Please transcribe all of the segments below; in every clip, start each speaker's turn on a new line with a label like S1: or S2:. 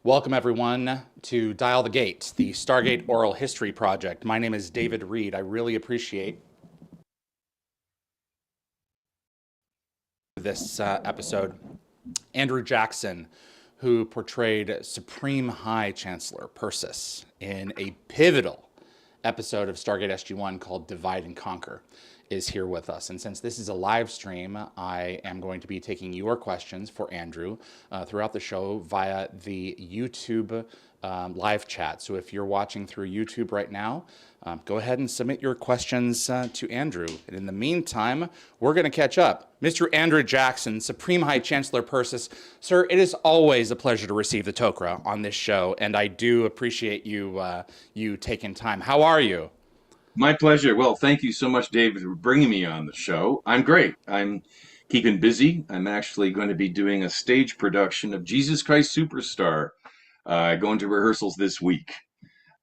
S1: Welcome, everyone, to Dial the Gate, the Stargate Oral History Project. My name is David Reed. I really appreciate this episode. Andrew Jackson, who portrayed Supreme High Chancellor Persis in a pivotal episode of Stargate SG-1 called Divide and Conquer, is here with us. And since this is a live stream, I am going to be taking your questions for Andrew throughout the show via the YouTube live chat. So if you're watching through YouTube right now, go ahead and submit your questions to Andrew. And in the meantime, we're going to catch up. Mr. Andrew Jackson, Supreme High Chancellor Persis. Sir, it is always a pleasure to receive the Tok'ra on this show, and I do appreciate you taking time. How are you?
S2: My pleasure. Well, thank you so much, David, for bringing me on the show. I'm great. I'm keeping busy. I'm actually going to be doing a stage production of Jesus Christ Superstar, going to rehearsals this week.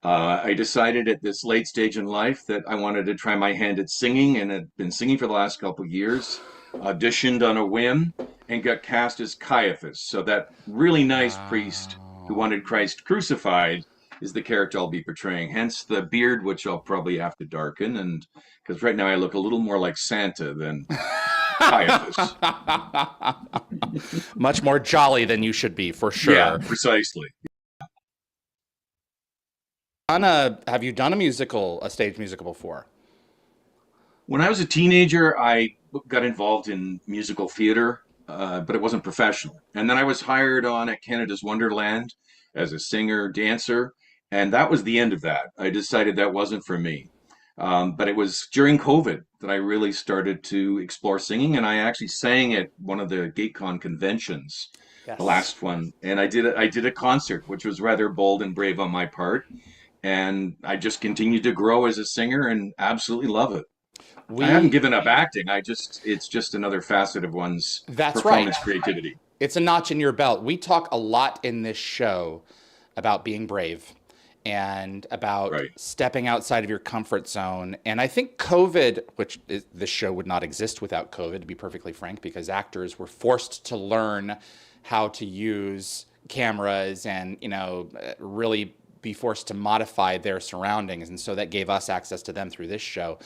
S2: I decided at this late stage in life that I wanted to try my hand at singing, and had been singing for the last couple of years. Auditioned on a whim and got cast as Caiaphas. So that really nice priest who wanted Christ crucified is the character I'll be portraying. Hence the beard, which I'll probably have to darken, and because right now I look a little more like Santa than Caiaphas.
S1: Much more jolly than you should be, for sure.
S2: Yeah, precisely.
S1: Have you done a stage musical before?
S2: When I was a teenager, I got involved in musical theater, but it wasn't professional. And then I was hired on at Canada's Wonderland as a singer, dancer, and that was the end of that. I decided that wasn't for me. But it was during COVID that I really started to explore singing, and I actually sang at one of the GateCon conventions, the
S1: Yes.
S2: last one, and I did a concert, which was rather bold and brave on my part, and I just continued to grow as a singer and absolutely love it. I haven't
S1: We
S2: given up acting. It's just another facet of one's
S1: That's right.
S2: performance creativity.
S1: It's a notch in your belt. We talk a lot in this show about being brave and about
S2: Right.
S1: stepping outside of your comfort zone. And I think COVID, this show would not exist without COVID, to be perfectly frank, because actors were forced to learn how to use cameras and, really be forced to modify their surroundings. And so that gave us access to them through this show.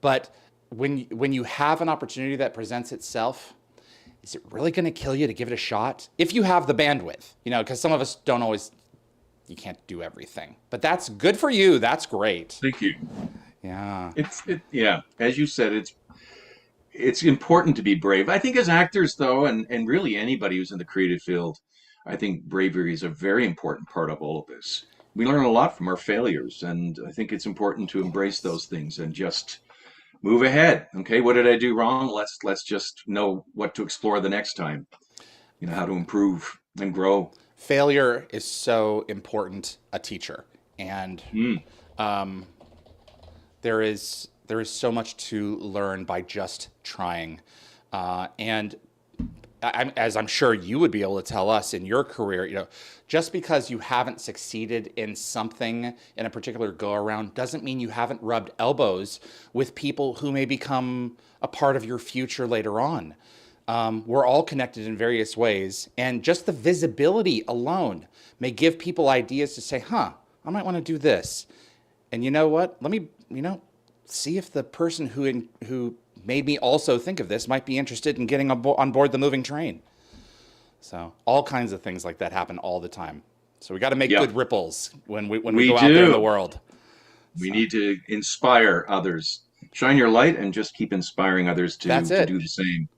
S1: But when you have an opportunity that presents itself, is it really going to kill you to give it a shot? If you have the bandwidth, because some of us don't always, you can't do everything. But that's good for you. That's great.
S2: Thank you.
S1: Yeah.
S2: Yeah, as you said, it's important to be brave. I think as actors though, and really anybody who's in the creative field, I think bravery is a very important part of all of this. We learn a lot from our failures, and I think it's important to embrace those things and just move ahead. Okay, what did I do wrong? Let's just know what to explore the next time. How to improve and grow.
S1: Failure is so important a teacher. And
S2: Mm,
S1: um, there is so much to learn by just trying. And as I'm sure you would be able to tell us in your career, just because you haven't succeeded in something in a particular go around doesn't mean you haven't rubbed elbows with people who may become a part of your future later on. We're all connected in various ways, and just the visibility alone may give people ideas to say, huh, I might want to do this. And you know what? Let me, see if the person who made me also think of this might be interested in getting on board the moving train. So all kinds of things like that happen all the time. So we got to make
S2: yeah,
S1: good ripples when we
S2: we
S1: go out there in the
S2: do.
S1: world.
S2: We
S1: So
S2: need to inspire others. Shine your light and just keep inspiring others
S1: that's
S2: to do
S1: it.
S2: the same.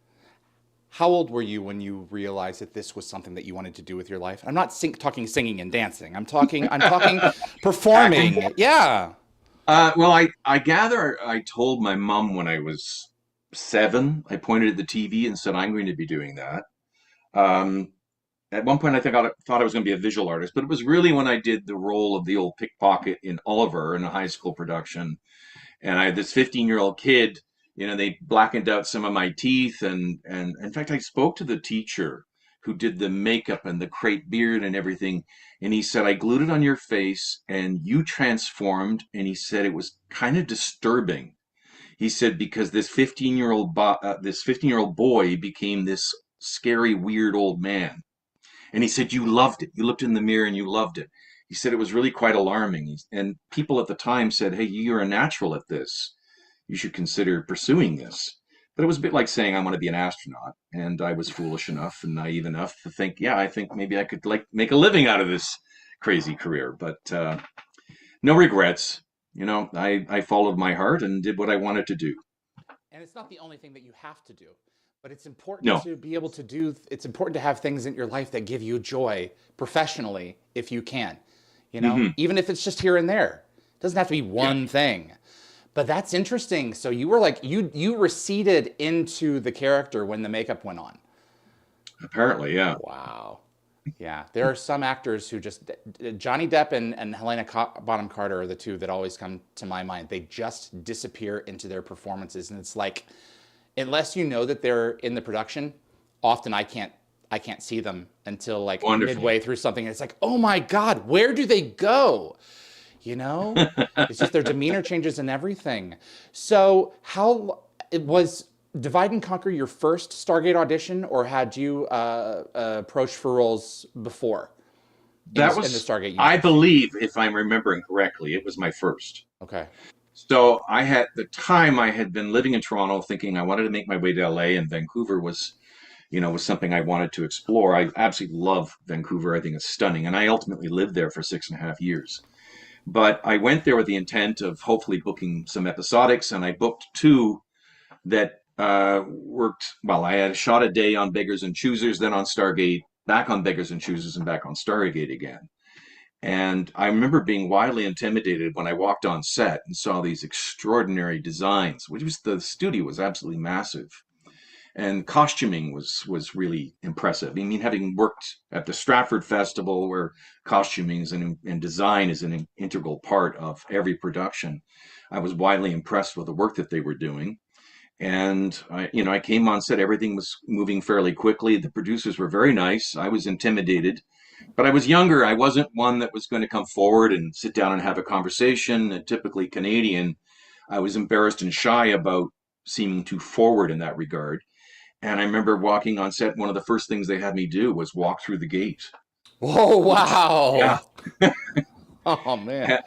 S1: How old were you when you realized that this was something that you wanted to do with your life? I'm not talking singing and dancing. I'm talking
S2: Acting.
S1: performing. Yeah.
S2: Well, I gather I told my mom when I was 7. I pointed at the TV and said, I'm going to be doing that. Um, at one point, I think I thought I was going to be a visual artist, but it was really when I did the role of the old pickpocket in Oliver in a high school production. And I had this 15-year-old kid, they blackened out some of my teeth. And in fact, I spoke to the teacher who did the makeup and the crepe beard and everything. And he said, I glued it on your face and you transformed. And he said it was kind of disturbing. He said, because this 15-year-old boy became this scary, weird old man. And he said, you loved it. You looked in the mirror and you loved it. He said it was really quite alarming. And people at the time said, hey, you're a natural at this. You should consider pursuing this. But it was a bit like saying I want to be an astronaut. And I was foolish enough and naive enough to think, yeah, I think maybe I could like make a living out of this crazy career. But no regrets. You know, I followed my heart and did what I wanted to do.
S1: And it's not the only thing that you have to do, but it's important
S2: No.
S1: to be able to do, it's important to have things in your life that give you joy professionally if you can, you know,
S2: Hmm.
S1: even if it's just here and there. It doesn't have to be one thing. But that's interesting. So you were like, you receded into the character when the makeup went on.
S2: Apparently, yeah.
S1: Wow. Yeah, there are some actors who just Johnny Depp and Helena Bonham Carter are the two that always come to my mind. They just disappear into their performances, and it's like, unless you know that they're in the production, often I can't see them until like
S2: Wonderful.
S1: midway through something, and it's like, oh my God, where do they go? You know, it's just their demeanor changes and everything. So how it was Divide and Conquer your first Stargate audition, or had you approached for roles before
S2: That
S1: in the
S2: was,
S1: Stargate
S2: I
S1: universe?
S2: believe, if I'm remembering correctly, it was my first.
S1: Okay.
S2: So I had the time I had been living in Toronto, thinking I wanted to make my way to LA, and Vancouver was, was something I wanted to explore. I absolutely love Vancouver. I think it's stunning, and I ultimately lived there for 6.5 years. But I went there with the intent of hopefully booking some episodics, and I booked two that worked well. I had a shot a day on Beggars and Choosers, then on Stargate, back on Beggars and Choosers, and back on Stargate again. And I remember being wildly intimidated when I walked on set and saw these extraordinary designs, which was the studio was absolutely massive. And costuming was really impressive. I mean, having worked at the Stratford Festival, where costuming and design is an integral part of every production, I was widely impressed with the work that they were doing. And I came on set. Everything was moving fairly quickly. The producers were very nice. I was intimidated, but I was younger. I wasn't one that was going to come forward and sit down and have a conversation. Typically Canadian, I was embarrassed and shy about seeming too forward in that regard. And I remember walking on set. One of the first things they had me do was walk through the gate.
S1: Whoa!
S2: Which, yeah,
S1: Wow. Oh man.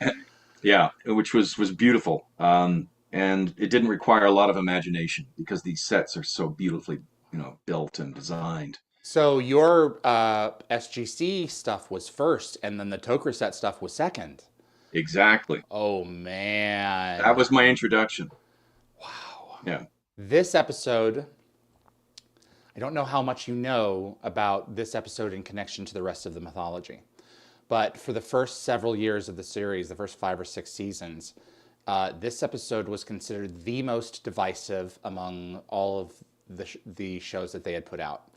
S2: yeah, which was beautiful. And it didn't require a lot of imagination because these sets are so beautifully, built and designed.
S1: So your SGC stuff was first, and then the Tok'ra set stuff was second.
S2: Exactly.
S1: Oh
S2: That
S1: man.
S2: was my introduction.
S1: Wow.
S2: Yeah.
S1: This episode, I don't know how much you know about this episode in connection to the rest of the mythology, but for the first several years of the series, the first 5 or 6 seasons, this episode was considered the most divisive among all of the shows that they had put out,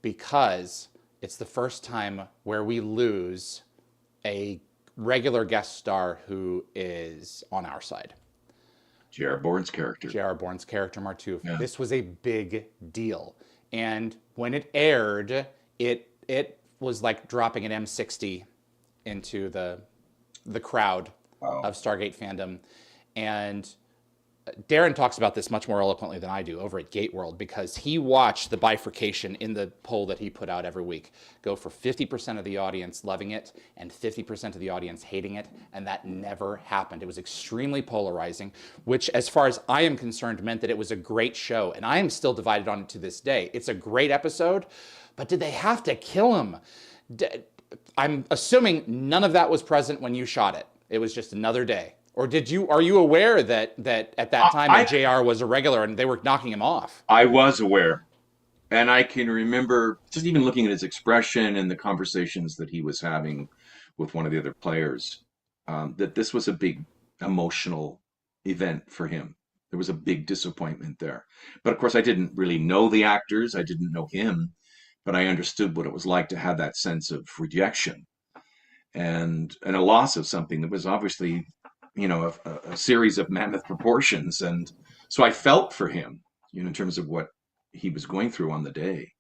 S1: because it's the first time where we lose a regular guest star who is on our side.
S2: J.R. Bourne's character.
S1: J.R. Bourne's character, Martouf.
S2: Yeah.
S1: This was a big deal. And when it aired, it was like dropping an M60 into the crowd
S2: Wow.
S1: of Stargate fandom. And Darren talks about this much more eloquently than I do over at Gate World, because he watched the bifurcation in the poll that he put out every week go for 50% of the audience loving it and 50% of the audience hating it, and that never happened. It was extremely polarizing, which, as far as I am concerned, meant that it was a great show, and I am still divided on it to this day. It's a great episode, but did they have to kill him? I'm assuming none of that was present when you shot it. It was just another day. Or are you aware that at that time that JR was a regular and they were knocking him off?
S2: I was aware. And I can remember just even looking at his expression and the conversations that he was having with one of the other players, that this was a big emotional event for him. There was a big disappointment there. But of course, I didn't really know the actors. I didn't know him, but I understood what it was like to have that sense of rejection and a loss of something that was obviously, a series of mammoth proportions. And so I felt for him, in terms of what he was going through on the day.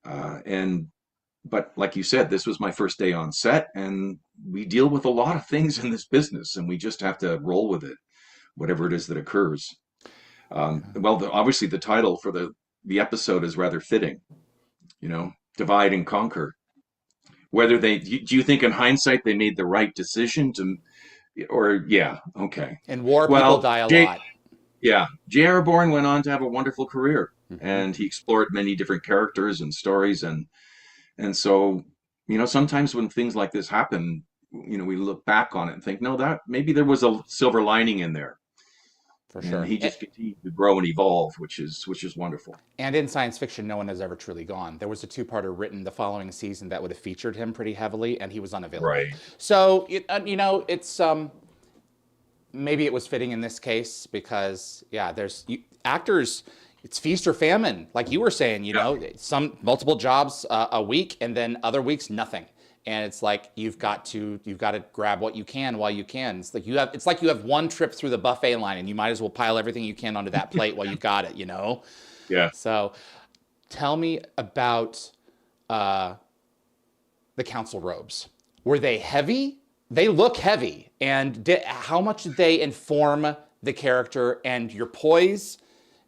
S2: But like you said, this was my first day on set, and we deal with a lot of things in this business, and we just have to roll with it, whatever it is that occurs. Obviously the title for the episode is rather fitting, Divide and Conquer. Whether do you think in hindsight they made the right decision to, or yeah, okay.
S1: In war, people
S2: Well,
S1: die a lot.
S2: yeah, J.R. Bourne went on to have a wonderful career,
S1: Hmm.
S2: and he explored many different characters and stories, and so, sometimes when things like this happen, we look back on it and think, no, that maybe there was a silver lining in there,
S1: For
S2: and
S1: sure.
S2: he just continued to grow and evolve, which is wonderful.
S1: And in science fiction, no one has ever truly gone. There was a two-parter written the following season that would have featured him pretty heavily, and he was unavailable.
S2: Right.
S1: So, it's maybe it was fitting in this case because, yeah, actors. It's feast or famine, like you were saying.
S2: Yeah.
S1: Some multiple jobs a week, and then other weeks nothing. And it's like you've got to grab what you can while you can. It's like you have one trip through the buffet line, and you might as well pile everything you can onto that plate while you got it.
S2: Yeah.
S1: So, tell me about the council robes. Were they heavy? They look heavy. And how much did they inform the character and your poise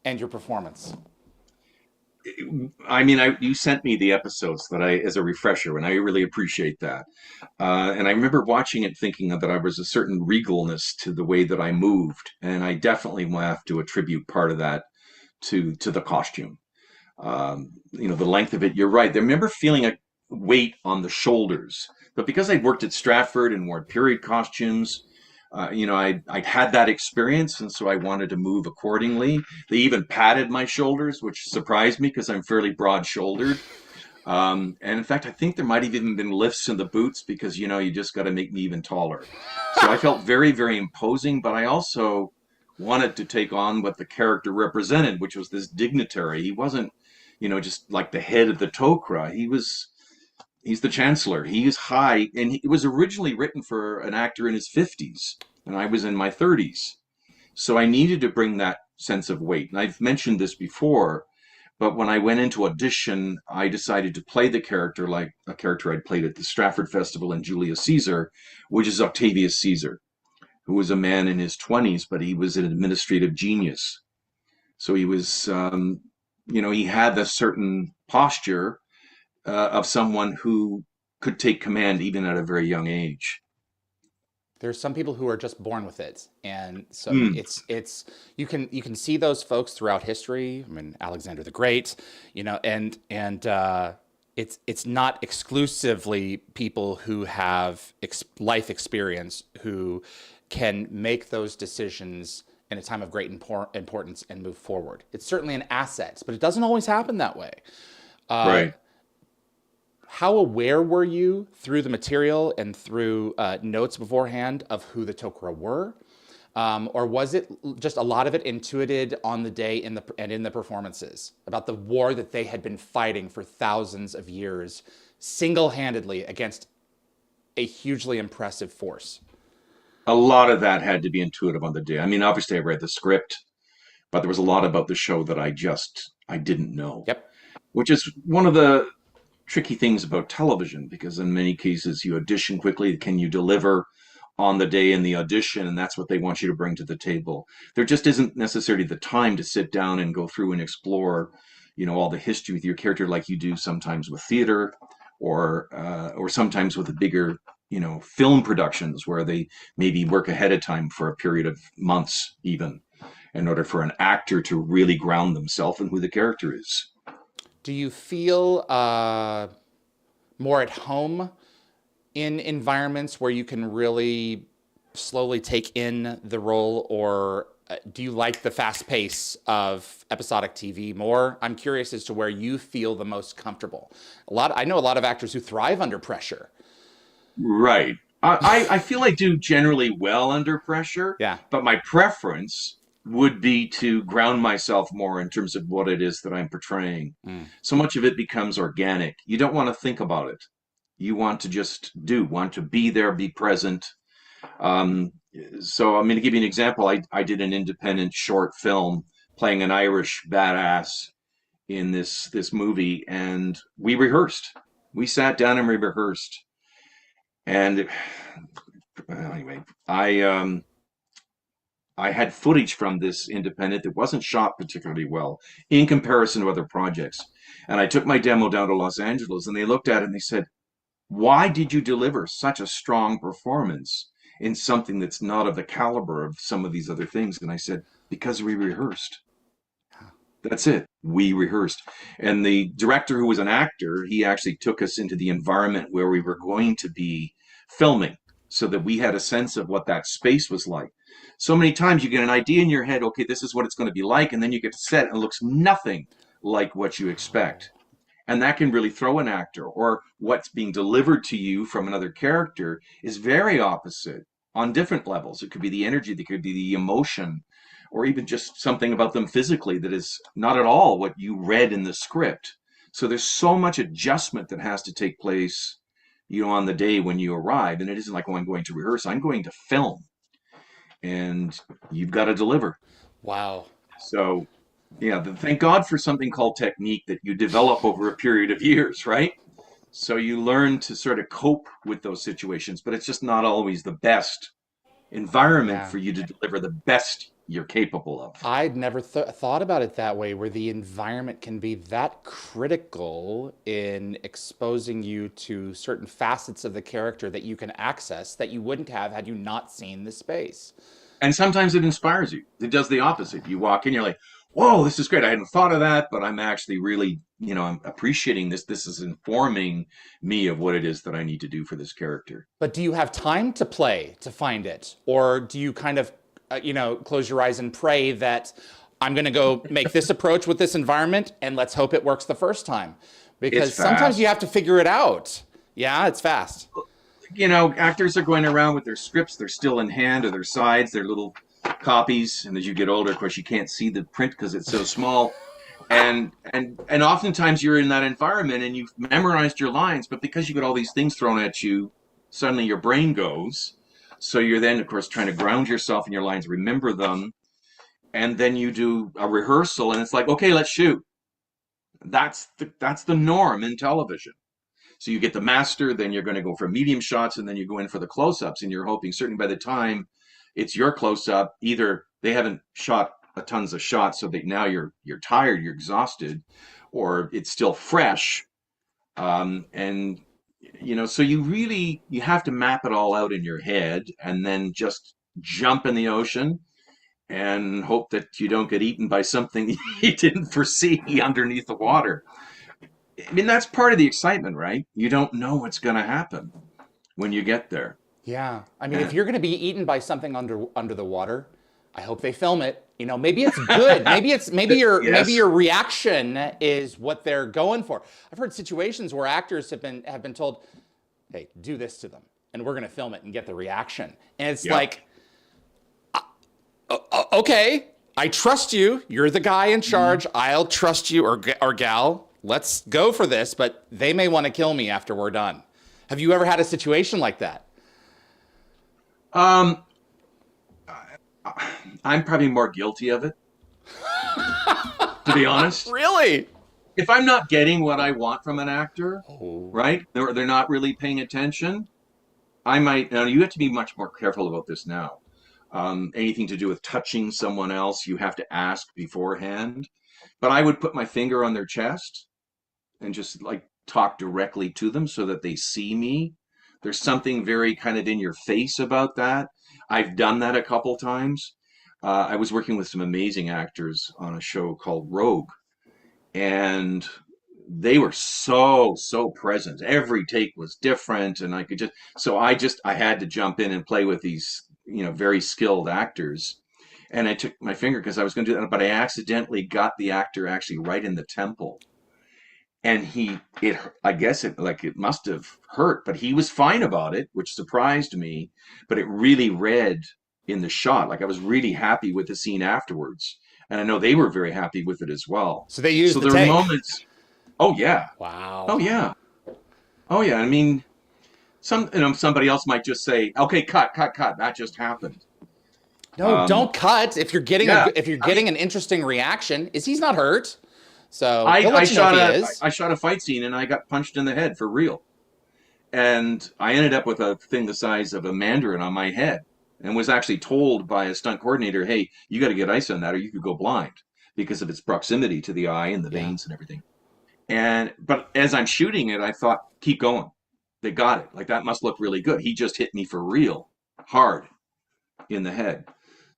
S1: and your performance?
S2: I mean, you sent me the episodes as a refresher, and I really appreciate that. And I remember watching it thinking that I was a certain regalness to the way that I moved, and I definitely will have to attribute part of that to the costume. The length of it. You're right. I remember feeling a weight on the shoulders, but because I worked at Stratford and wore period costumes, I'd had that experience, and so I wanted to move accordingly. They even padded my shoulders, which surprised me because I'm fairly broad-shouldered. And in fact, I think there might have even been lifts in the boots because, you just got to make me even taller. So I felt very, very imposing, but I also wanted to take on what the character represented, which was this dignitary. He wasn't, just like the head of the Tok'ra. He's the chancellor. He is high, and it was originally written for an actor in his 50s, and I was in my 30s. So I needed to bring that sense of weight. And I've mentioned this before, but when I went into audition, I decided to play the character like a character I'd played at the Stratford Festival in Julius Caesar, which is Octavius Caesar, who was a man in his 20s, but he was an administrative genius. So he was, he had a certain posture of someone who could take command even at a very young age.
S1: There's some people who are just born with it, and so
S2: Mm,
S1: it's you can see those folks throughout history. I mean, Alexander the Great, and it's not exclusively people who have life experience who can make those decisions in a time of great importance and move forward. It's certainly an asset, but it doesn't always happen that way. Uh,
S2: right.
S1: how aware were you through the material and through notes beforehand of who the Tok'ra were? Or was it just a lot of it intuited on the day and in the performances about the war that they had been fighting for thousands of years single-handedly against a hugely impressive force?
S2: A lot of that had to be intuitive on the day. I mean, obviously, I read the script, but there was a lot about the show that I didn't know,
S1: Yep.
S2: which is one of the tricky things about television because in many cases you audition quickly. Can you deliver on the day in the audition? And that's what they want you to bring to the table. There just isn't necessarily the time to sit down and go through and explore, all the history with your character like you do sometimes with theater or sometimes with the bigger, film productions where they maybe work ahead of time for a period of months even in order for an actor to really ground themselves in who the character is.
S1: Do you feel more at home in environments where you can really slowly take in the role, or do you like the fast pace of episodic TV more? I'm curious as to where you feel the most comfortable. I know a lot of actors who thrive under pressure.
S2: Right. I feel I do generally well under pressure,
S1: Yeah.
S2: but my preference would be to ground myself more in terms of what it is that I'm portraying.
S1: Mm.
S2: So much of it becomes organic. You don't want to think about it. You want to just want to be there, be present. Um, so I'm going to give you an example. I did an independent short film playing an Irish badass in this movie, and we rehearsed. We sat down and we rehearsed. And anyway, I had footage from this independent that wasn't shot particularly well in comparison to other projects. And I took my demo down to Los Angeles, and they looked at it and they said, Why did you deliver such a strong performance in something that's not of the caliber of some of these other things? And I said, because we rehearsed. That's it. We rehearsed. And the director, who was an actor, he actually took us into the environment where we were going to be filming so that we had a sense of what that space was like. So many times you get an idea in your head, okay, this is what it's going to be like. And then you get to set and it looks nothing like what you expect. And that can really throw an actor, or what's being delivered to you from another character is very opposite on different levels. It could be the energy, that could be the emotion, or even just something about them physically that is not at all what you read in the script. So there's so much adjustment that has to take place, on the day when you arrive. And it isn't like, oh, I'm going to rehearse, I'm going to film, and you've got to deliver.
S1: Wow.
S2: So yeah, thank God for something called technique that you develop over a period of years, right? So you learn to sort of cope with those situations, but it's just not always the best environment
S1: Yeah.
S2: for you to deliver the best you're capable of.
S1: I'd never thought about it that way, where the environment can be that critical in exposing you to certain facets of the character that you can access that you wouldn't have had you not seen the space.
S2: And sometimes it inspires you. It does the opposite. You walk in, you're like, whoa, this is great. I hadn't thought of that, but I'm actually really, I'm appreciating this. This is informing me of what it is that I need to do for this character.
S1: But do you have time to play to find it? Or do you kind of, close your eyes and pray that I'm going to go make this approach with this environment and let's hope it works the first time? Because
S2: It's
S1: sometimes you
S2: fast.
S1: have to figure it out. Yeah, it's fast.
S2: Actors are going around with their scripts. They're still in hand, or their sides, their little copies. And as you get older, of course, you can't see the print because it's so small. And oftentimes you're in that environment and you've memorized your lines, but because you get all these things thrown at you, suddenly your brain goes. So you're then, of course, trying to ground yourself in your lines, remember them, and then you do a rehearsal, and it's like, okay, let's shoot. That's the norm in television. So you get the master, then you're going to go for medium shots, and then you go in for the close-ups, and you're hoping certainly by the time it's your close-up, either they haven't shot a tons of shots, so that now you're tired, you're exhausted, or it's still fresh. And so you have to map it all out in your head, and then just jump in the ocean and hope that you don't get eaten by something you didn't foresee underneath the water. I mean, that's part of the excitement, right? You don't know what's going to happen when you get there.
S1: Yeah. I mean, if
S2: And
S1: you're going to be eaten by something under the water, I hope they film it. Maybe it's good. Maybe your
S2: yes,
S1: reaction is what they're going for. I've heard situations where actors have been told, "Hey, do this to them, and we're going to film it and get the reaction." And it's
S2: yeah,
S1: like, okay, I trust you. You're the guy in charge. I'll trust you, or gal. Let's go for this. But they may want to kill me after we're done. Have you ever had a situation like that?
S2: um, I'm probably more guilty of it, to be honest.
S1: Really?
S2: If I'm not getting what I want from an actor,
S1: Oh,
S2: right? They're not really paying attention. I might. Now you have to be much more careful about this now. Anything to do with touching someone else, you have to ask beforehand. But I would put my finger on their chest and just like talk directly to them so that they see me. There's something very kind of in your face about that. I've done that a couple times. I was working with some amazing actors on a show called Rogue, and they were so present. Every take was different, and I had to jump in and play with these very skilled actors. And I took my finger because I was going to do that, but I accidentally got the actor actually right in the temple, and I guess it must have hurt, but he was fine about it, which surprised me. But it really read in the shot. Like, I was really happy with the scene afterwards, and I know they were very happy with it as well.
S1: so they used
S2: So
S1: the
S2: there are
S1: take.
S2: moments. Oh yeah, oh
S1: Wow.
S2: yeah, oh yeah. I mean, somebody else might just say, "Okay, cut. That just happened."
S1: No,
S2: Um,
S1: don't cut if you're getting
S2: yeah,
S1: if you're
S2: I mean,
S1: getting an interesting reaction. He's not hurt, so
S2: I
S1: he'll
S2: I
S1: let you know if
S2: shot
S1: he
S2: a
S1: is.
S2: I shot a fight scene and I got punched in the head for real, and I ended up with a thing the size of a mandarin on my head, and was actually told by a stunt coordinator, "Hey, you got to get ice on that, or you could go blind because of its proximity to the eye and the
S1: Yeah.
S2: veins and everything." But as I'm shooting it, I thought, keep going. they got it. Like, that must look really good. He just hit me for real, hard in the head.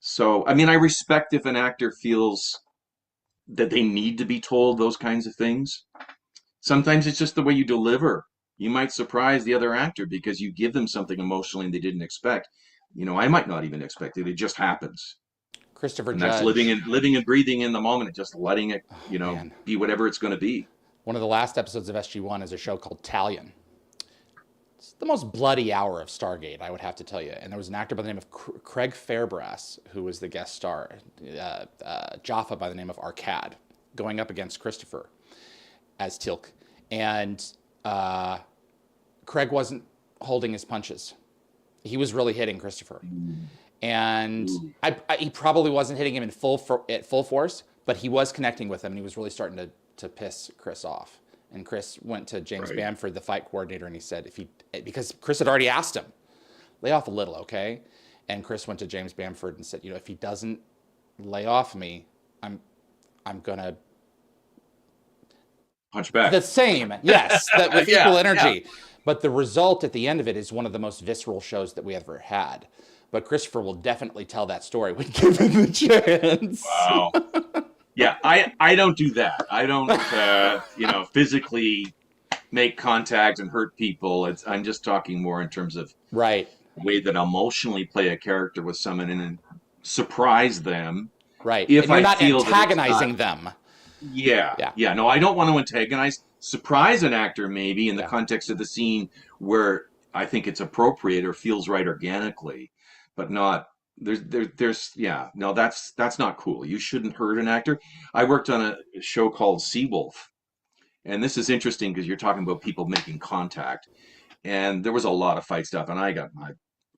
S2: So, I mean, I respect if an actor feels that they need to be told those kinds of things. Sometimes it's just the way you deliver. You might surprise the other actor because you give them something emotionally they didn't expect. I might not even expect it. It just happens.
S1: Christopher
S2: And that's
S1: Judge.
S2: living and breathing in the moment and just letting it,
S1: Oh, man.
S2: be whatever it's going to be.
S1: One of the last episodes of SG-1 is a show called Talion. It's the most bloody hour of Stargate, I would have to tell you. And there was an actor by the name of Craig Fairbrass who was the guest star, Jaffa by the name of Arcad, going up against Christopher as Teal'c. And Craig wasn't holding his punches. He was really hitting Christopher. And he probably wasn't hitting him at full force, but he was connecting with him, and he was really starting to piss Chris off. And Chris went to James Bamford, the fight coordinator, and he said, because Chris had already asked him, lay off a little, okay? And Chris went to James Bamford and said, if he doesn't lay off me, I'm gonna
S2: punch back.
S1: The same, yes, with
S2: Yeah,
S1: equal energy.
S2: yeah.
S1: But the result at the end of it is one of the most visceral shows that we ever had. But Christopher will definitely tell that story when given the chance.
S2: Wow. Yeah, I don't do that. I don't, physically make contact and hurt people. I'm just talking more in terms of
S1: Right.
S2: the way that I emotionally play a character with someone and surprise them.
S1: Right.
S2: If
S1: and you're
S2: I
S1: not
S2: feel that it's
S1: antagonizing
S2: not-
S1: them.
S2: Yeah. No, I don't want to antagonize. Surprise an actor maybe in the context of the scene where I think it's appropriate or feels right organically, but not. No, that's not cool. You shouldn't hurt an actor. I worked on a show called Seawolf, and this is interesting because you're talking about people making contact, and there was a lot of fight stuff, and I got my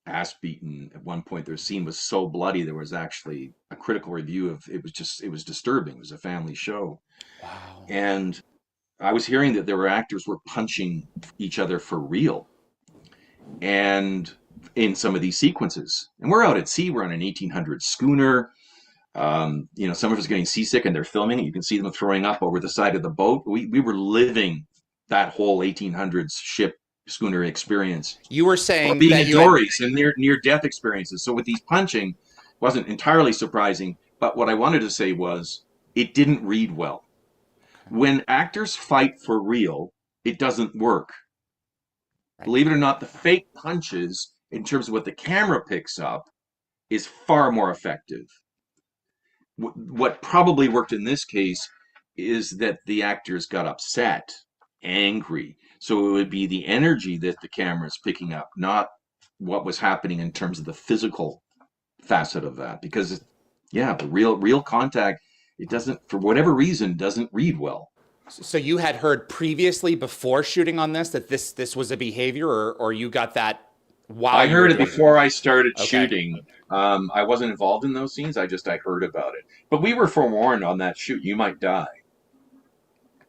S2: ass beaten at one point. Their scene was so bloody there was actually a critical review of it. Was disturbing. It was a family show.
S1: Wow.
S2: And I was hearing that there were actors were punching each other for real, and in some of these sequences. And we're out at sea. We're on an 1800 schooner. Some of us getting seasick and they're filming it. You can see them throwing up over the side of the boat. We were living that whole 1800s ship schooner experience.
S1: You were saying
S2: being
S1: that
S2: in
S1: you
S2: dories and near death experiences. So with these punching, wasn't entirely surprising. But what I wanted to say was it didn't read well. When actors fight for real, it doesn't work. Right. Believe it or not, the fake punches, in terms of what the camera picks up, is far more effective. What probably worked in this case is that the actors got upset, angry. So it would be the energy that the camera is picking up, not what was happening in terms of the physical facet of that. Because, the real contact, it doesn't, for whatever reason, doesn't read well.
S1: So you had heard previously before shooting on this that this was a behavior, or you got that while
S2: I
S1: you
S2: heard
S1: were
S2: it
S1: doing
S2: before I started
S1: Okay.
S2: shooting. I wasn't involved in those scenes. I heard about it. But we were forewarned on that shoot. You might die.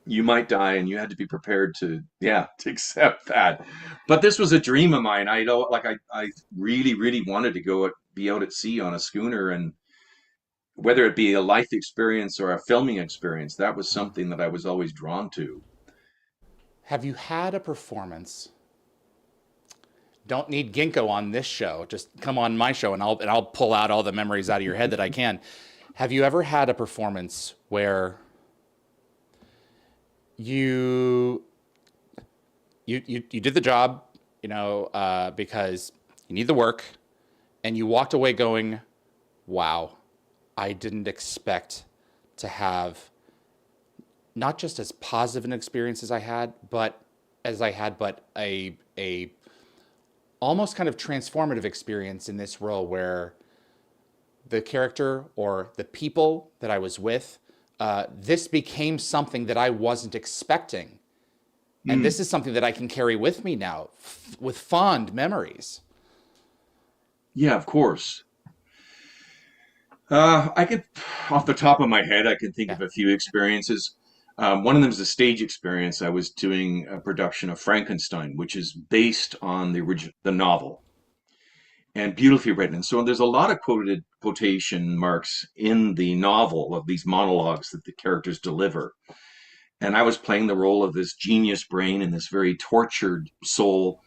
S2: You might die, and you had to be prepared to accept that. But this was a dream of mine. I really, really wanted to be out at sea on a schooner, and whether it be a life experience or a filming experience, that was something that I was always drawn to.
S1: Have you had a performance? Don't need ginkgo on this show. Just come on my show, and I'll pull out all the memories out of your head that I can. Have you ever had a performance where you did the job, because you need the work, and you walked away going, "Wow, I didn't expect to have not just as positive an experience as I had, but a almost kind of transformative experience in this role where the character or the people that I was with, this became something that I wasn't expecting. And this is something that I can carry with me now with fond memories."
S2: Yeah, of course. I could, off the top of my head, I can think of a few experiences. One of them is a stage experience. I was doing a production of Frankenstein, which is based on the novel, and beautifully written. And so there's a lot of quotation marks in the novel of these monologues that the characters deliver. And I was playing the role of this genius brain and this very tortured soul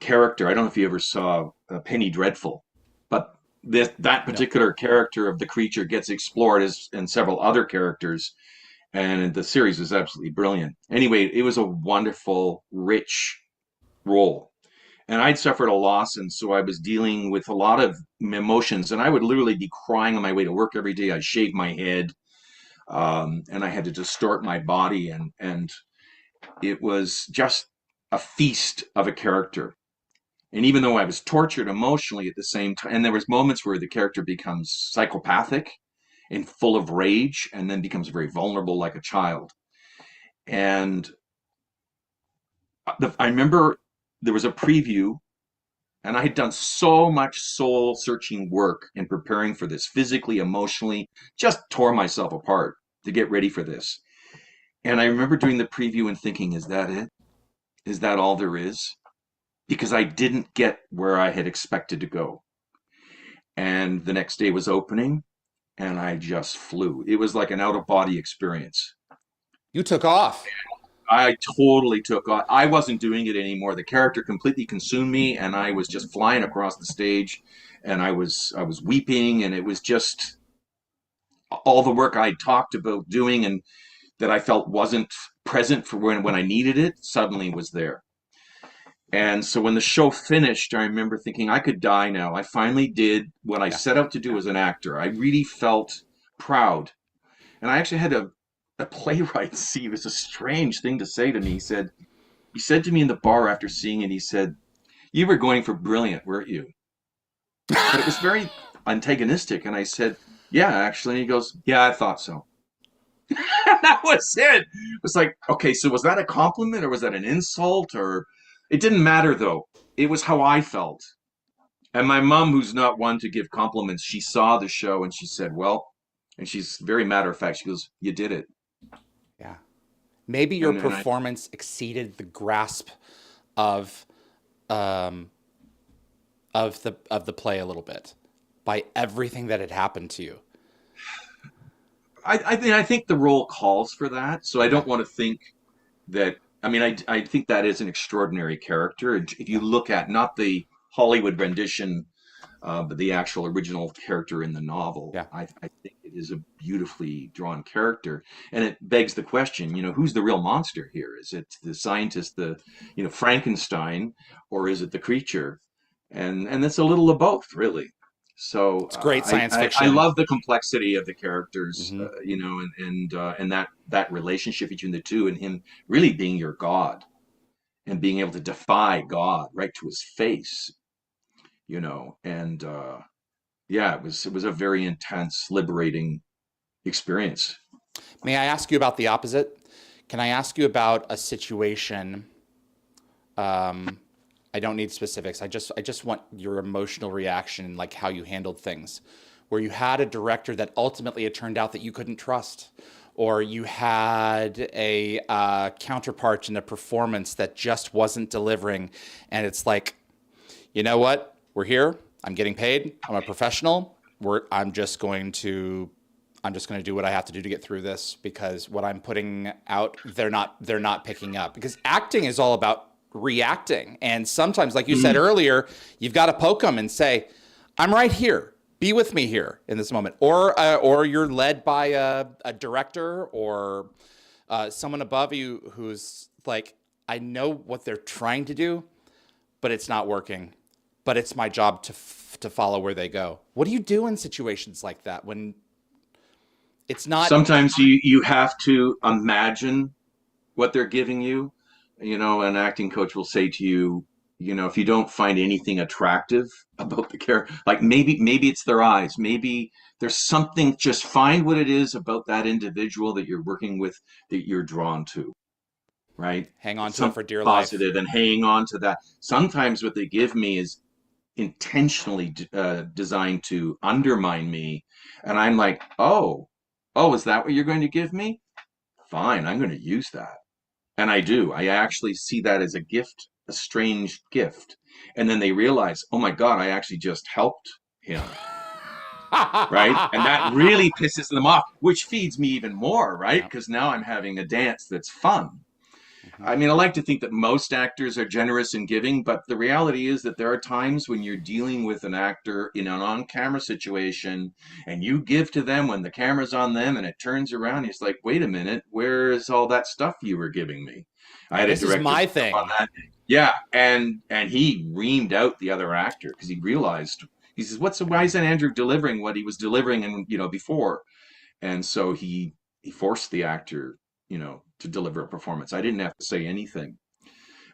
S2: character. I don't know if you ever saw Penny Dreadful, but that
S1: No.
S2: particular character of the creature gets explored as and several other characters, and the series is absolutely brilliant. Anyway, it was a wonderful, rich role. And I'd suffered a loss, and so I was dealing with a lot of emotions, and I would literally be crying on my way to work every day. I'd shave my head, and I had to distort my body, and it was just a feast of a character. And even though I was tortured emotionally at the same time, and there was moments where the character becomes psychopathic and full of rage, and then becomes very vulnerable like a child. And I remember there was a preview, and I had done so much soul searching work in preparing for this, physically, emotionally, just tore myself apart to get ready for this. And I remember doing the preview and thinking, is that it? Is that all there is? Because I didn't get where I had expected to go. And the next day was opening, and I just flew. It was like an out of body experience.
S1: You took off.
S2: I totally took off. I wasn't doing it anymore. The character completely consumed me, and I was just flying across the stage, and I was weeping, and it was just all the work I talked about doing and that I felt wasn't present for when I needed it suddenly was there. And so when the show finished, I remember thinking I could die now. I finally did what I
S1: Yeah.
S2: set out to do as an actor. I really felt proud. And I actually had a playwright see, it was a strange thing to say to me. He said to me in the bar after seeing it, he said, "You were going for brilliant, weren't you?" But it was very antagonistic. And I said, "Yeah, actually." And he goes, "Yeah, I thought so." That was it. It was like, okay, so was that a compliment or was that an insult? Or it didn't matter though. It was how I felt. And my mom, who's not one to give compliments, she saw the show and she said, "Well," and she's very matter of fact. She goes, "You did it."
S1: Yeah. Maybe your
S2: And I,
S1: performance exceeded the grasp of um, of the play a little bit by everything that had happened to you.
S2: I think the role calls for that. So I
S1: Yeah.
S2: don't want to think that. I mean, I think that is an extraordinary character. And if you
S1: Yeah.
S2: look at not the Hollywood rendition, but the actual original character in the novel,
S1: Yeah.
S2: I think it is a beautifully drawn character, and it begs the question: who's the real monster here? Is it the scientist, Frankenstein, or is it the creature? And it's a little of both, really. So
S1: It's great science
S2: I
S1: fiction.
S2: love the complexity of the characters,
S1: Hmm.
S2: and that relationship between the two, and him really being your god and being able to defy God right to his face, and yeah, it was a very intense, liberating experience.
S1: May I ask you about the opposite? Can I ask you about a situation? Um, I don't need specifics. I just want your emotional reaction, like how you handled things, where you had a director that ultimately it turned out that you couldn't trust, or you had a counterpart in a performance that just wasn't delivering, and it's like, you know what? We're here. I'm getting paid. I'm a professional. I'm just going to do what I have to do to get through this because what I'm putting out, they're not picking up because acting is all about reacting. And sometimes, like you said
S2: Mm.
S1: earlier, you've got to poke them and say, "I'm right here. Be with me here in this moment." Or you're led by a director or someone above you who's like, "I know what they're trying to do, but it's not working. But it's my job to follow where they go." What do you do in situations like that when it's not?
S2: Sometimes you have to imagine what they're giving you. An acting coach will say to you, if you don't find anything attractive about the character, like maybe it's their eyes, maybe there's something, just find what it is about that individual that you're working with that you're drawn to, right?
S1: Hang on to it
S2: Something
S1: for dear life.
S2: positive and hang on to that. Sometimes what they give me is intentionally designed to undermine me, and I'm like, oh, is that what you're going to give me? Fine, I'm going to use that. And I do. I actually see that as a gift, a strange gift. And then they realize, oh my God, I actually just helped him. right? And that really pisses them off, which feeds me even more, right?
S1: Yeah.
S2: Because now I'm having a dance that's fun.
S1: Mhm.
S2: I mean, I like to think that most actors are generous in giving, but the reality is that there are times when you're dealing with an actor in an on-camera situation and you give to them when the camera's on them and it turns around. He's like, wait a minute, where is all that stuff you were giving me? I
S1: Yeah,
S2: had a
S1: this is
S2: director
S1: my
S2: pick up on
S1: thing.
S2: that. Yeah, and he reamed out the other actor because he realized, he says, why isn't Andrew delivering what he was delivering before? And so he forced the actor, to deliver a performance. I didn't have to say anything,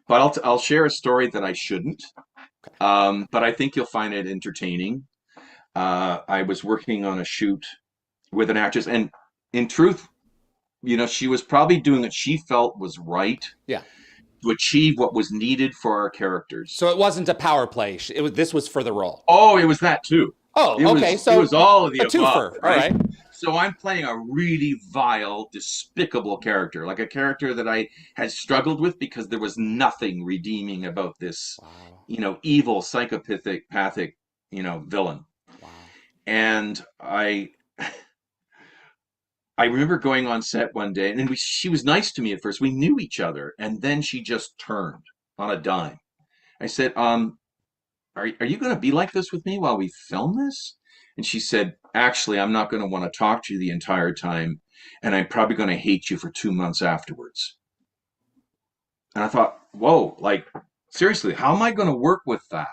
S2: but I'll share a story that I shouldn't. But I think you'll find it entertaining. I was working on a shoot with an actress, and in truth, she was probably doing what she felt was right
S1: Yeah.
S2: to achieve what was needed for our characters.
S1: So it wasn't a power play. This was for the role.
S2: Oh, it was that too.
S1: Oh,
S2: It
S1: okay.
S2: was
S1: So
S2: all of the
S1: a
S2: above,
S1: twofer. All
S2: right?
S1: right.
S2: So I'm playing a really vile, despicable character, like a character that I had struggled with because there was nothing redeeming about this,
S1: Wow.
S2: evil, pathic, villain.
S1: Wow.
S2: And I remember going on set one day, and she was nice to me at first. We knew each other, and then she just turned on a dime. I said, are you going to be like this with me while we film this? And she said, actually, I'm not going to want to talk to you the entire time, and I'm probably going to hate you for 2 months afterwards. And I thought, whoa, like, seriously, how am I going to work with that?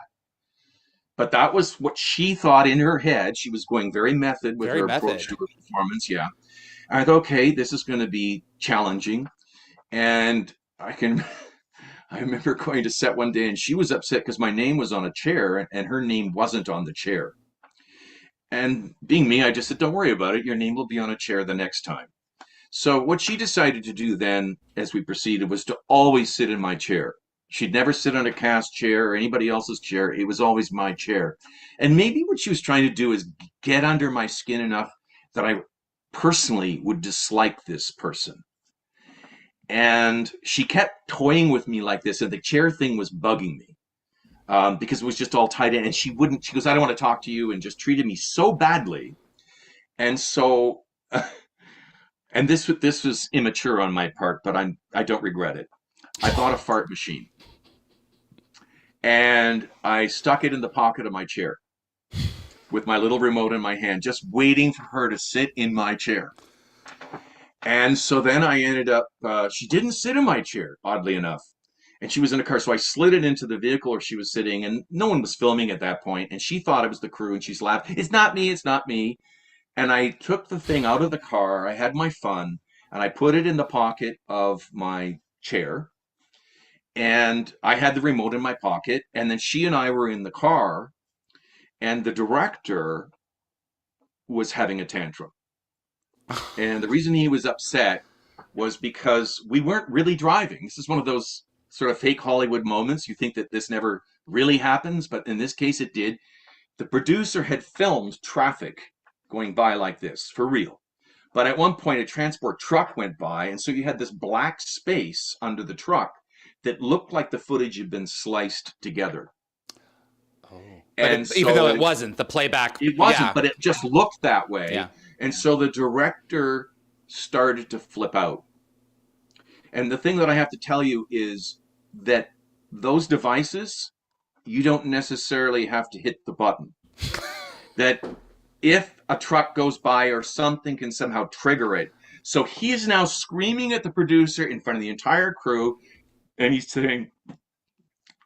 S2: But that was what she thought in her head. She was going very method with
S1: Very
S2: her approach
S1: method.
S2: to her performance. Yeah. And I thought, okay, this is going to be challenging. And I remember going to set one day and she was upset because my name was on a chair and her name wasn't on the chair. And being me, I just said, don't worry about it. Your name will be on a chair the next time. So what she decided to do then, as we proceeded, was to always sit in my chair. She'd never sit on a cast chair or anybody else's chair. It was always my chair. And maybe what she was trying to do is get under my skin enough that I personally would dislike this person. And she kept toying with me like this, and the chair thing was bugging me. Because it was just all tied in, and she goes, I don't want to talk to you, and just treated me so badly. And so, and this was immature on my part, but I don't regret it. I bought a fart machine, and I stuck it in the pocket of my chair with my little remote in my hand, just waiting for her to sit in my chair. And so then I ended up, she didn't sit in my chair, oddly enough. And she was in a car. So I slid it into the vehicle where she was sitting, and no one was filming at that point. And she thought it was the crew, and she's laughed. It's not me. It's not me. And I took the thing out of the car. I had my fun, and I put it in the pocket of my chair. And I had the remote in my pocket. And then she and I were in the car, and the director was having a tantrum. And the reason he was upset was because we weren't really driving. This is one of those sort of fake Hollywood moments. You think that this never really happens, but in this case it did. The producer had filmed traffic going by like this, for real. But at one point a transport truck went by, and so you had this black space under the truck that looked like the footage had been sliced together.
S1: Oh.
S2: And
S1: But even though
S2: so
S1: it wasn't, the playback.
S2: it wasn't,
S1: Yeah.
S2: but it just looked that way.
S1: Yeah.
S2: And so the director started to flip out. And the thing that I have to tell you is that those devices, you don't necessarily have to hit the button. That if a truck goes by or something can somehow trigger it. So he is now screaming at the producer in front of the entire crew, and he's saying,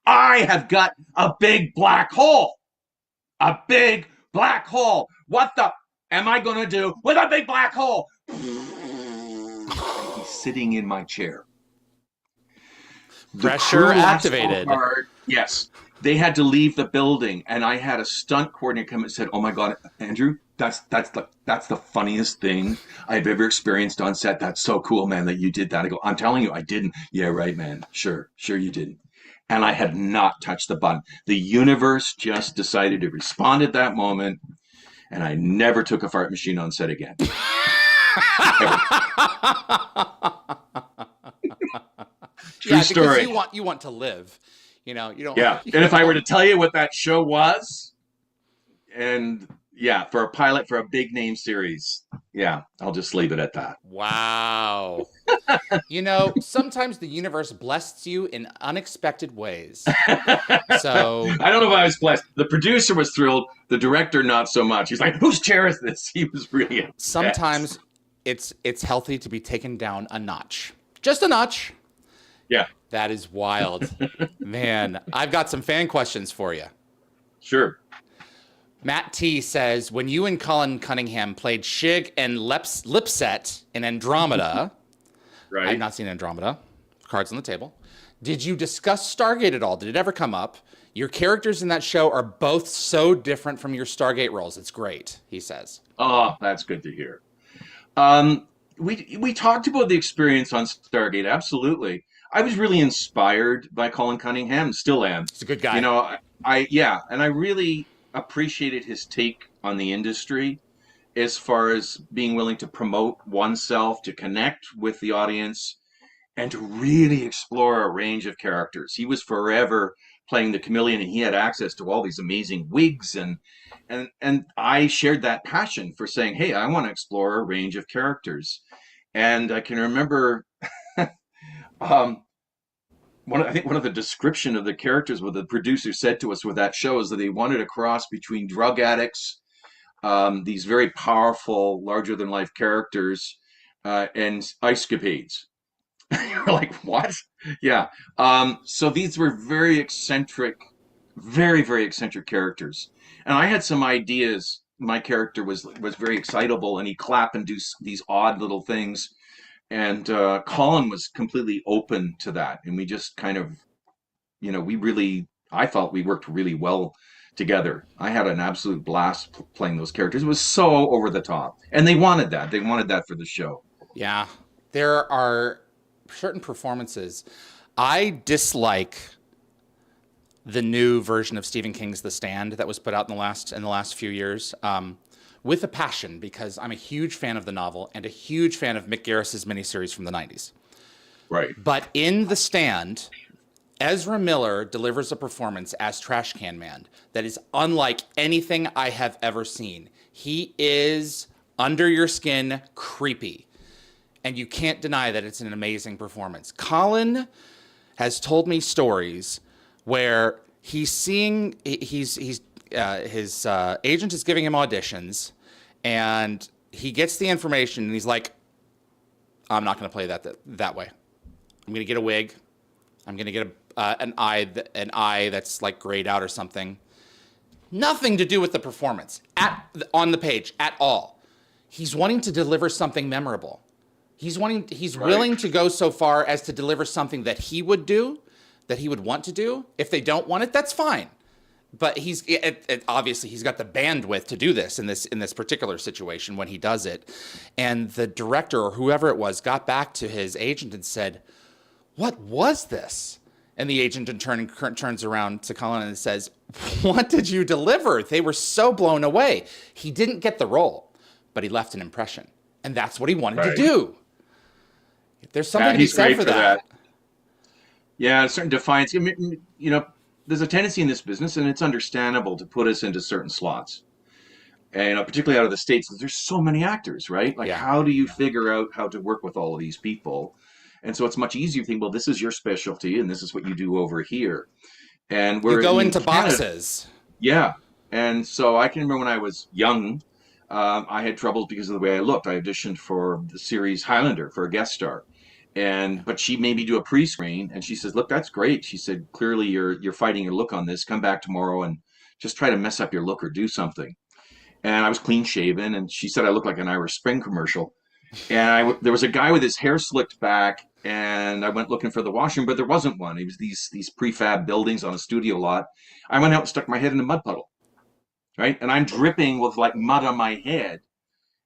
S2: I have got a big black hole. A big black hole. What the am I going to do with a big black hole? And he's sitting in my chair.
S1: Pressure activated.
S2: Yes. They had to leave the building, and I had a stunt coordinator come and said, "Oh my God, Andrew, that's the funniest thing I've ever experienced on set. That's so cool, man, that you did that." I go, "I'm telling you, I didn't." "Yeah, right, man. Sure you didn't." And I had not touched the button. The universe just decided to respond at that moment, and I never took a fart machine on set again. True story.
S1: You want to live. You don't.
S2: Yeah. And if I were to tell you what that show was, and Yeah, for a pilot for a big name series. Yeah, I'll just leave it at that.
S1: Wow. You know, sometimes the universe blesses you in unexpected ways. So
S2: I don't know if I was blessed. The producer was thrilled. The director, not so much. He's like, "Whose chair is this?" He was really upset.
S1: sometimes it's healthy to be taken down a notch. Just a notch.
S2: Yeah,
S1: That is wild. Man, I've got some fan questions for you.
S2: sure.
S1: Matt T says, when you and Colin Cunningham played Shig and Lipset in Andromeda,
S2: Right.
S1: I've not seen Andromeda, cards on the table. Did you discuss Stargate at all? Did it ever come up? Your characters in that show are both so different from your Stargate roles. It's great, he says.
S2: Oh, that's good to hear. We talked about the experience on Stargate. Absolutely. I was really inspired by Colin Cunningham. Still am.
S1: He's a good guy.
S2: You know, yeah, and I really appreciated his take on the industry as far as being willing to promote oneself, to connect with the audience, and to really explore a range of characters. He was forever playing the chameleon, and he had access to all these amazing wigs, and I shared that passion for saying, "Hey, I want to explore a range of characters." And I can remember um, I think one of the description of the characters what the producer said to us with that show is that they wanted a cross between drug addicts, these very powerful, larger than life characters, and ice capades. You're like, what? Yeah. So these were very eccentric, very, very eccentric characters. And I had some ideas. My character was very excitable, and he'd clap and do these odd little things. And Colin was completely open to that. And we just kind of, I felt we worked really well together. I had an absolute blast playing those characters. It was so over the top. And they wanted that. They wanted that for the show.
S1: Yeah. There are certain performances. I dislike the new version of Stephen King's The Stand that was put out in the last few years, with a passion, because I'm a huge fan of the novel and a huge fan of Mick Garris's miniseries from the 90s.
S2: Right.
S1: But in The Stand, Ezra Miller delivers a performance as Trash Can Man that is unlike anything I have ever seen. He is under your skin creepy, and you can't deny that it's an amazing performance. Colin has told me stories where his agent is giving him auditions, and he gets the information, and he's like, "I'm not going to play that way. I'm going to get a wig. I'm going to get an eye that's like grayed out or something." Nothing to do with the performance on the page at all. He's wanting to deliver something memorable. He's willing to go so far as to deliver something that he would do, that he would want to do. If they don't want it, that's fine. But obviously he's got the bandwidth to do this in this particular situation when he does it. And the director or whoever it was got back to his agent and said, "What was this?" And the agent in turn turns around to Colin and says, "What did you deliver?" They were so blown away. He didn't get the role, but he left an impression. And that's what he wanted to do. There's something to be said for that.
S2: Yeah, a certain defiance. I mean, there's a tendency in this business, and it's understandable, to put us into certain slots. And particularly out of the States, there's so many actors, right? Like, how do you figure out how to work with all of these people? And so it's much easier to think, well, this is your specialty, and this is what you do over here. And
S1: you go into
S2: Canada,
S1: boxes.
S2: Yeah. And so I can remember when I was young, I had troubles because of the way I looked. I auditioned for the series Highlander for a guest star. But she made me do a pre-screen, and she says, "Look, that's great." She said, "Clearly you're fighting your look on this. Come back tomorrow and just try to mess up your look or do something." And I was clean shaven, and she said I looked like an Irish Spring commercial. And there was a guy with his hair slicked back, and I went looking for the washroom, but there wasn't one. It was these prefab buildings on a studio lot. I went out and stuck my head in a mud puddle, right? And I'm dripping with like mud on my head.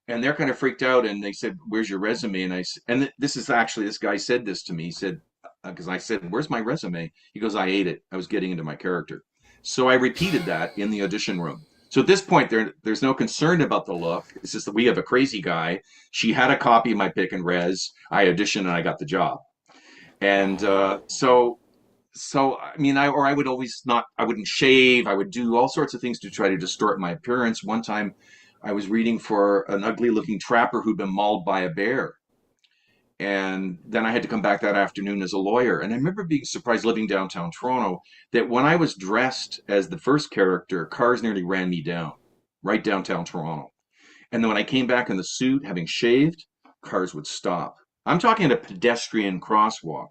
S2: And they're kind of freaked out, and they said, "Where's your resume?" And this guy said this to me. He said, because I said, "Where's my resume?" He goes, "I ate it. I was getting into my character." So I repeated that in the audition room. So at this point, there's no concern about the look. It's just that we have a crazy guy. She had a copy of my pick and res. I auditioned, and I got the job. And so so I mean, I would always not, I wouldn't shave. I would do all sorts of things to try to distort my appearance. One time, I was reading for an ugly-looking trapper who'd been mauled by a bear, and then I had to come back that afternoon as a lawyer. And I remember being surprised living downtown Toronto that when I was dressed as the first character, cars nearly ran me down, right downtown Toronto. And then when I came back in the suit, having shaved, cars would stop. I'm talking a pedestrian crosswalk.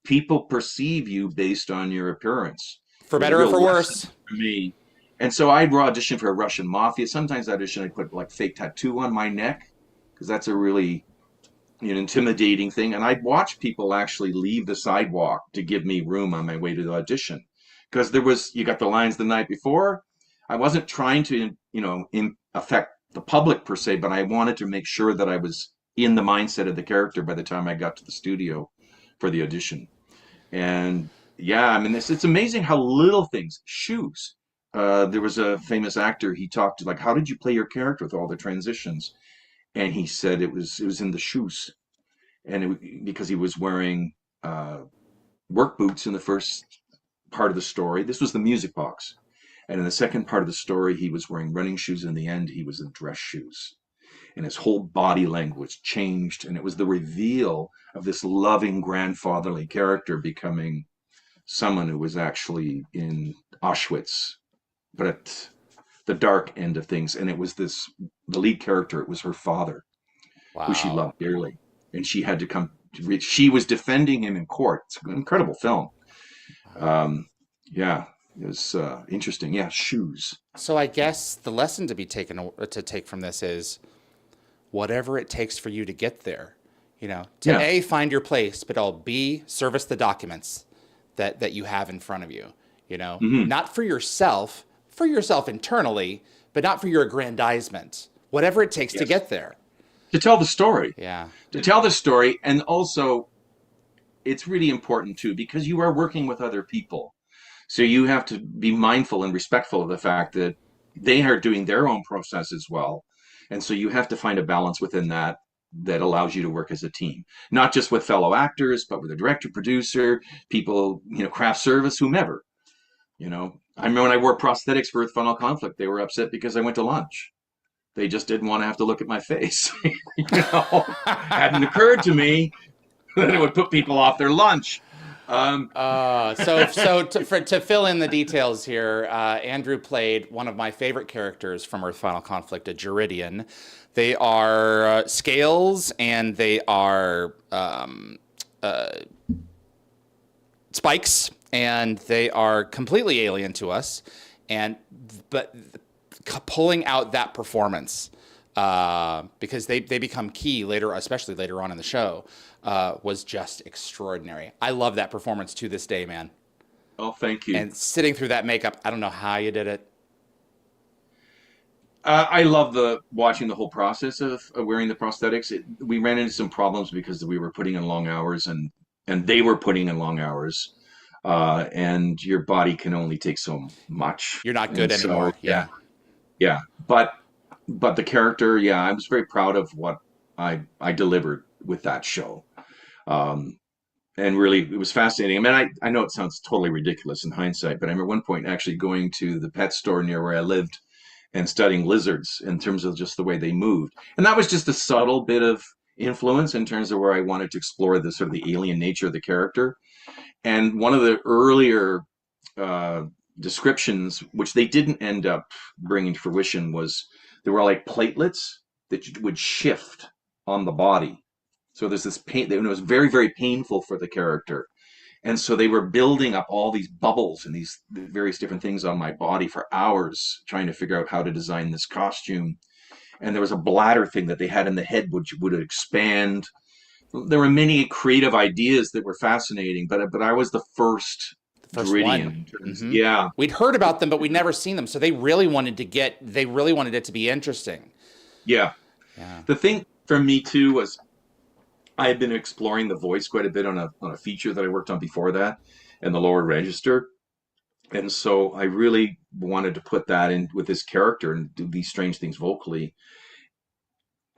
S2: People perceive you based on your appearance.
S1: For
S2: It was a
S1: better or for
S2: real lesson
S1: worse.
S2: for me. And so I'd audition for a Russian mafia. Sometimes I audition, I'd put like fake tattoo on my neck because that's a really intimidating thing. And I'd watch people actually leave the sidewalk to give me room on my way to the audition because you got the lines the night before. I wasn't trying to, affect the public per se, but I wanted to make sure that I was in the mindset of the character by the time I got to the studio for the audition. And yeah, I mean, it's amazing how little things, shoes. There was a famous actor. He talked like, how did you play your character with all the transitions? And he said it was in the shoes, and because he was wearing uh, work boots in the first part of the story. This was the music box, and in the second part of the story, he was wearing running shoes. In the end, he was in dress shoes, and his whole body language changed, and it was the reveal of this loving grandfatherly character becoming someone who was actually in Auschwitz, but at the dark end of things. And it was the lead character, it was her father, who she
S1: Wow.
S2: loved dearly. And she had to come to reach, she was defending him in court. It's an incredible film. Um, yeah, it was interesting. Yeah, shoes.
S1: So I guess the lesson to take from this is whatever it takes for you to get there. To
S2: Yeah.
S1: A, find your place, but I'll B, service the documents that you have in front of you.
S2: Hmm.
S1: Not for yourself internally, but not for your aggrandizement. Whatever it takes to
S2: Yes.
S1: get there.
S2: To tell the story.
S1: Yeah.
S2: To tell the story. And also, it's really important too, because you are working with other people. So you have to be mindful and respectful of the fact that they are doing their own process as well. And so you have to find a balance within that allows you to work as a team, not just with fellow actors, but with the director, producer, people, craft service, whomever. I remember when I wore prosthetics for Final Conflict, they were upset because I went to lunch. They just didn't want to have to look at my face. Hadn't occurred to me that it would put people off their lunch. Um,
S1: To fill in the details here, Andrew played one of my favorite characters from Earth Final Conflict, a Jaridian. They are scales and they are spikes, and they are completely alien to us. But pulling out that performance, because they become key later, especially later on in the show, was just extraordinary. I love that performance to this day, man.
S2: oh, thank you.
S1: And sitting through that makeup, I don't know how you did it.
S2: I love watching the whole process of wearing the prosthetics. We ran into some problems because we were putting in long hours, and they were putting in long hours, and your body can only take so much.
S1: You're not good
S2: And so,
S1: anymore.
S2: yeah,
S1: Yeah.
S2: yeah. But the character, yeah, I was very proud of what I delivered with that show. Um, and really, it was fascinating. I mean, I know it sounds totally ridiculous in hindsight, but I remember one point actually going to the pet store near where I lived and studying lizards in terms of just the way they moved. And that was just a subtle bit of influence in terms of where I wanted to explore the sort of the alien nature of the character. And one of the earlier uh, descriptions, which they didn't end up bringing to fruition, was there were like platelets that would shift on the body. So there's this pain. It was very, very painful for the character. And so they were building up all these bubbles and these various different things on my body for hours, trying to figure out how to design this costume. And there was a bladder thing that they had in the head, which would expand. There were many creative ideas that were fascinating, but I was the first
S1: The first
S2: Deridian
S1: one.
S2: in terms.
S1: Hmm.
S2: Yeah,
S1: We'd heard about them, but we'd never seen them. So they really wanted it to be interesting.
S2: yeah.
S1: Yeah.
S2: The thing for me too was I had been exploring the voice quite a bit on a feature that I worked on before that, and the lower register. And so I really wanted to put that in with this character and do these strange things vocally.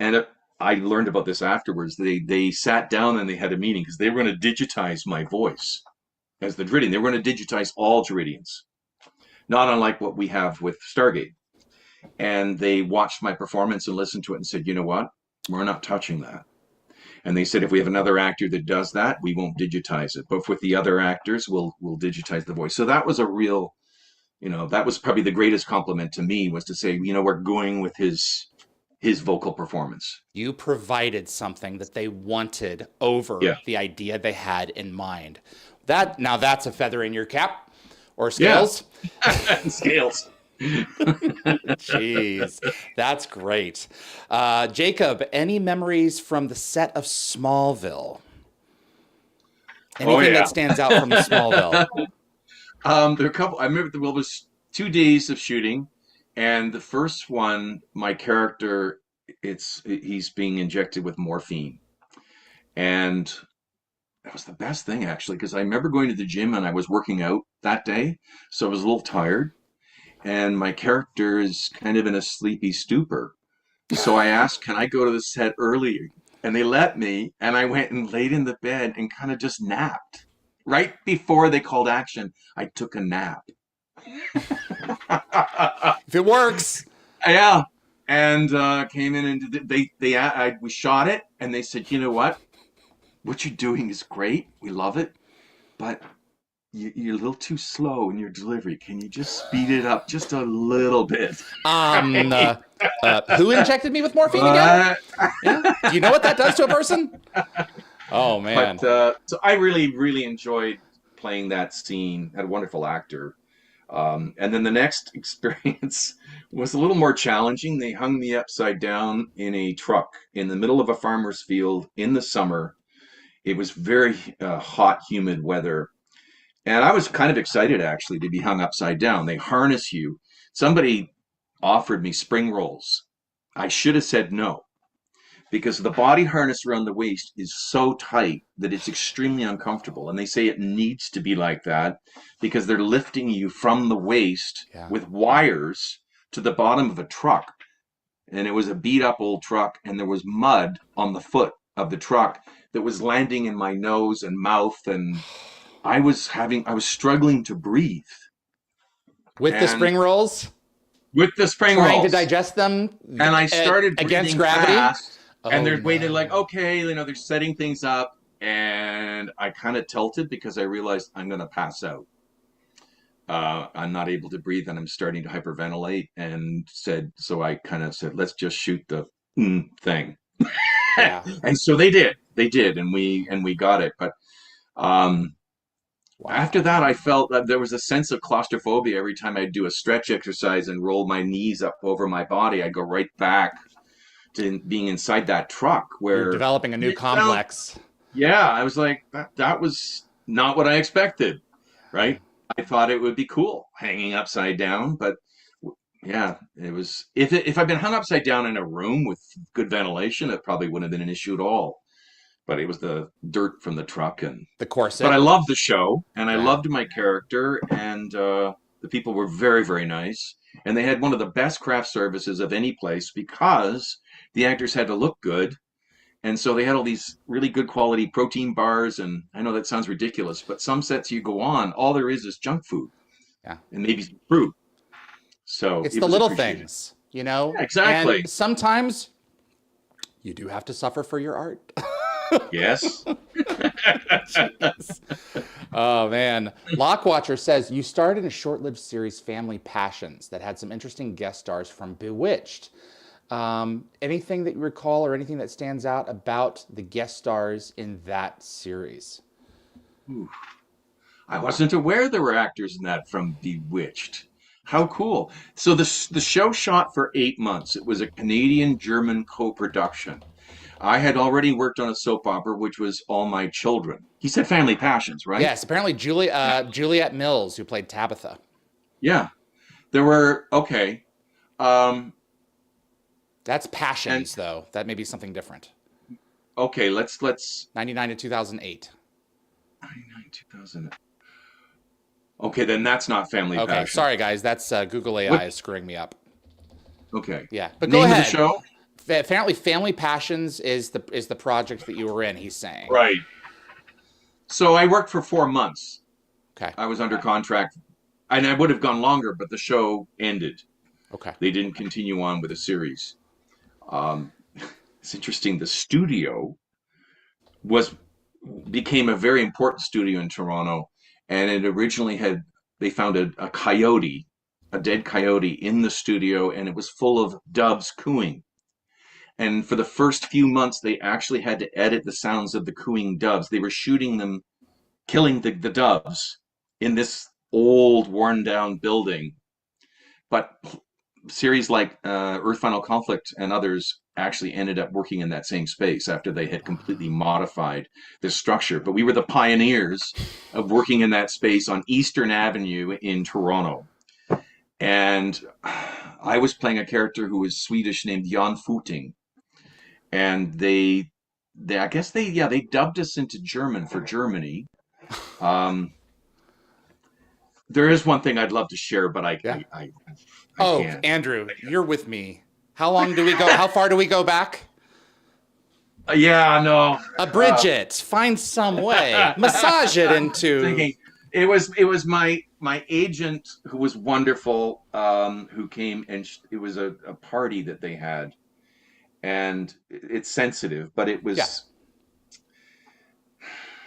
S2: And I learned about this afterwards. They sat down and they had a meeting because they were going to digitize my voice. as the Jaridian. They were going to digitize all Jaridians, not unlike what we have with Stargate. And they watched my performance and listened to it and said, you know what? We're not touching that. And they said, if we have another actor that does that, we won't digitize it. But with the other actors, we'll digitize the voice. So that was a real, that was probably the greatest compliment to me, was to say, we're going with his vocal performance.
S1: You provided something that they wanted over the idea they had in mind. Now that's a feather in your cap, or scales.
S2: Yeah. Scales.
S1: Jeez, that's great. Jacob, any memories from the set of Smallville? Anything that stands out from Smallville?
S2: There are a couple. I remember there was 2 days of shooting, and the first one, my character, he's being injected with morphine, and that was the best thing, actually, because I remember going to the gym and I was working out that day, so I was a little tired. And my character is kind of in a sleepy stupor. So I asked, can I go to the set earlier? And they let me, and I went and laid in the bed and kind of just napped. Right before they called action, I took a nap.
S1: If it works.
S2: Yeah. And came in and we shot it, and they said, you know what you're doing is great. We love it. But you're a little too slow in your delivery. Can you just speed it up just a little bit?
S1: Who injected me with morphine again? Yeah? Do you know what that does to a person? Oh, man.
S2: But, so I really, really enjoyed playing that scene. Had a wonderful actor. And then the next experience was a little more challenging. They hung me upside down in a truck in the middle of a farmer's field in the summer. It was very hot, humid weather. And I was kind of excited, actually, to be hung upside down. They harness you. Somebody offered me spring rolls. I should have said no, because the body harness around the waist is so tight that it's extremely uncomfortable. And they say it needs to be like that because they're lifting you from the waist with wires to the bottom of a truck. And it was a beat up old truck, and there was mud on the foot of the truck that was landing in my nose and mouth, and I was struggling to breathe.
S1: With the spring rolls?
S2: With the spring rolls.
S1: Trying to digest them?
S2: And I started
S1: against gravity?
S2: Fast, and they're waiting like, okay, they're setting things up. And I kind of tilted because I realized I'm going to pass out. I'm not able to breathe, and I'm starting to hyperventilate, and so I kind of said, let's just shoot the thing. Yeah. And so they did, and we got it. But after that, I felt that there was a sense of claustrophobia every time I do a stretch exercise and roll my knees up over my body. I go right back to being inside that truck where
S1: you're developing a new complex.
S2: I was like, that was not what I expected, right? I thought it would be cool hanging upside down, but yeah, it was. If I'd been hung upside down in a room with good ventilation, it probably wouldn't have been an issue at all. But it was the dirt from the truck and
S1: the corset.
S2: But I loved the show, and I loved my character, and the people were very, very nice. And they had one of the best craft services of any place because the actors had to look good. And so they had all these really good quality protein bars. And I know that sounds ridiculous, but some sets you go on, all there is junk food. Yeah. And maybe some fruit. So
S1: it's the little things, Yeah,
S2: exactly.
S1: And sometimes you do have to suffer for your art.
S2: Yes.
S1: Oh, man. Lockwatcher says, you starred in a short-lived series, Family Passions, that had some interesting guest stars from Bewitched. Anything that you recall or anything that stands out about the guest stars in that series?
S2: Ooh. I wasn't aware there were actors in that from Bewitched. How cool. So the show shot for 8 months. It was a Canadian-German co-production. I had already worked on a soap opera, which was All My Children. He said Family Passions, right?
S1: Yes, apparently Juliette Mills, who played Tabitha.
S2: Yeah. There were, okay.
S1: That's Passions, though. That may be something different.
S2: Okay, let's
S1: 99 to 2008.
S2: 99, 2000. Okay, then that's not Family Passions.
S1: Okay, sorry, guys. That's Google AI is screwing me up.
S2: Okay.
S1: Yeah, but
S2: Name
S1: go ahead.
S2: Of the show?
S1: Apparently, Family Passions is the project that you were in. He's saying.
S2: Right. So I worked for 4 months
S1: Okay.
S2: I was under contract, and I would have gone longer, but the show ended.
S1: Okay.
S2: They didn't continue on with a series. Um, it's interesting. The studio was became a very important studio in Toronto, and it originally had they found a coyote, a dead coyote in the studio, and it was full of doves cooing. And for the first few months, they actually had to edit the sounds of the cooing doves. They were shooting them, killing the doves in this old, worn down building. But series like Earth Final Conflict and others actually ended up working in that same space after they had completely modified the structure. But we were the pioneers of working in that space on Eastern Avenue in Toronto. And I was playing a character who was Swedish named Jan Futing. And they I guess they dubbed us into German for Germany. There is one thing I'd love to share, but I can't.
S1: Andrew, you're with me. How long do we go? How far do we go back?
S2: Yeah, no.
S1: Abridge it. Find some way. Massage it into.
S2: Thinking, it was my agent who was wonderful, who came, and it was a party that they had, and it's sensitive, but it was.
S1: Yeah.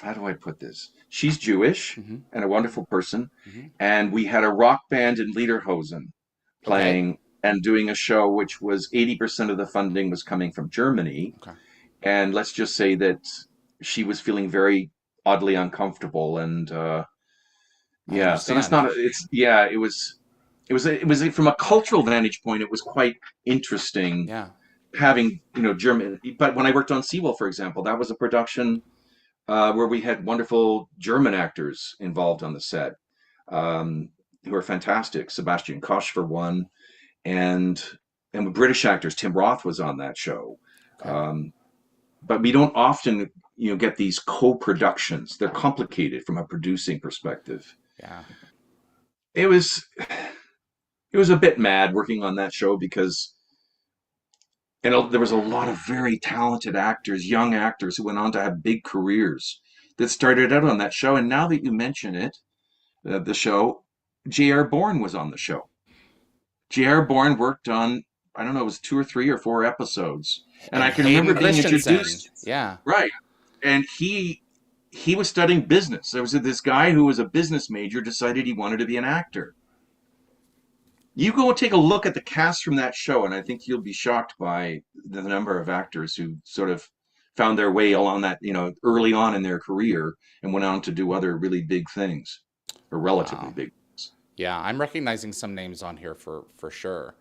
S2: How do I put this? She's Jewish and a wonderful person,
S1: Mm-hmm.
S2: and we had a rock band in Lederhosen playing and doing a show, which was 80% of the funding was coming from Germany.
S1: Okay.
S2: And let's just say that she was feeling very oddly uncomfortable, and yeah, so that's not. It was from a cultural vantage point, it was quite interesting.
S1: Yeah.
S2: Having German, but when I worked on Seawell, for example, that was a production where we had wonderful German actors involved on the set, who are fantastic. Sebastian Koch for one, and with British actors, Tim Roth was on that show.
S1: Okay.
S2: But we don't often, get these co-productions. They're complicated from a producing perspective.
S1: Yeah.
S2: It was a bit mad working on that show because, there was a lot of very talented actors, young actors who went on to have big careers that started out on that show. And now that you mention it, the show, J.R. Bourne was on the show. J.R. Bourne worked on, I don't know, it was 2 or 3 or 4 episodes. And I can remember being introduced.
S1: Yeah.
S2: Right. And he was studying business. There was this guy who was a business major, decided he wanted to be an actor. You go take a look at the cast from that show, and I think you'll be shocked by the number of actors who sort of found their way along that, early on in their career and went on to do other really big things, or relatively big things.
S1: Yeah, I'm recognizing some names on here for sure.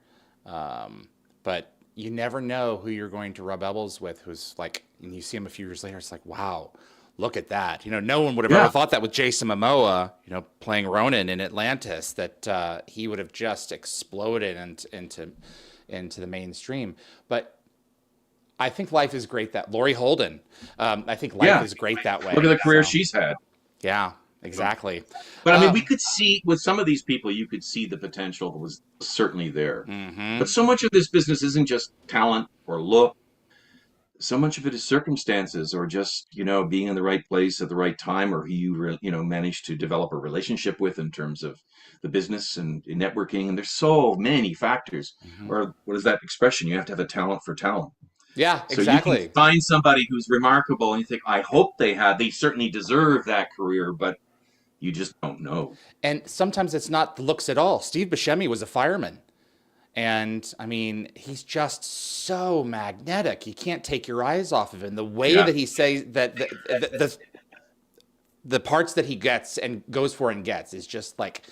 S1: But you never know who you're going to rub elbows with, who's like, and you see him a few years later, it's like, wow, look at that. No one would have ever thought that with Jason Momoa, playing Ronan in Atlantis, that he would have just exploded into the mainstream. But I think life is great that Laurie Holden. I think life is great that way.
S2: Look at the career she's had.
S1: Yeah, exactly.
S2: But I mean, we could see with some of these people, you could see the potential that was certainly there.
S1: Mm-hmm.
S2: But so much of this business isn't just talent or look. So much of it is circumstances, or just being in the right place at the right time, or who you manage to develop a relationship with in terms of the business and networking. And there's so many factors.
S1: Mm-hmm.
S2: Or what is that expression? You have to have a talent for talent.
S1: Yeah,
S2: so
S1: exactly.
S2: You can find somebody who's remarkable, and you think, I hope they certainly deserve that career, but you just don't know.
S1: And sometimes it's not the looks at all. Steve Buscemi was a fireman. And I mean, he's just so magnetic. You can't take your eyes off of him. The way that he says that the parts that he gets and goes for and gets is just like,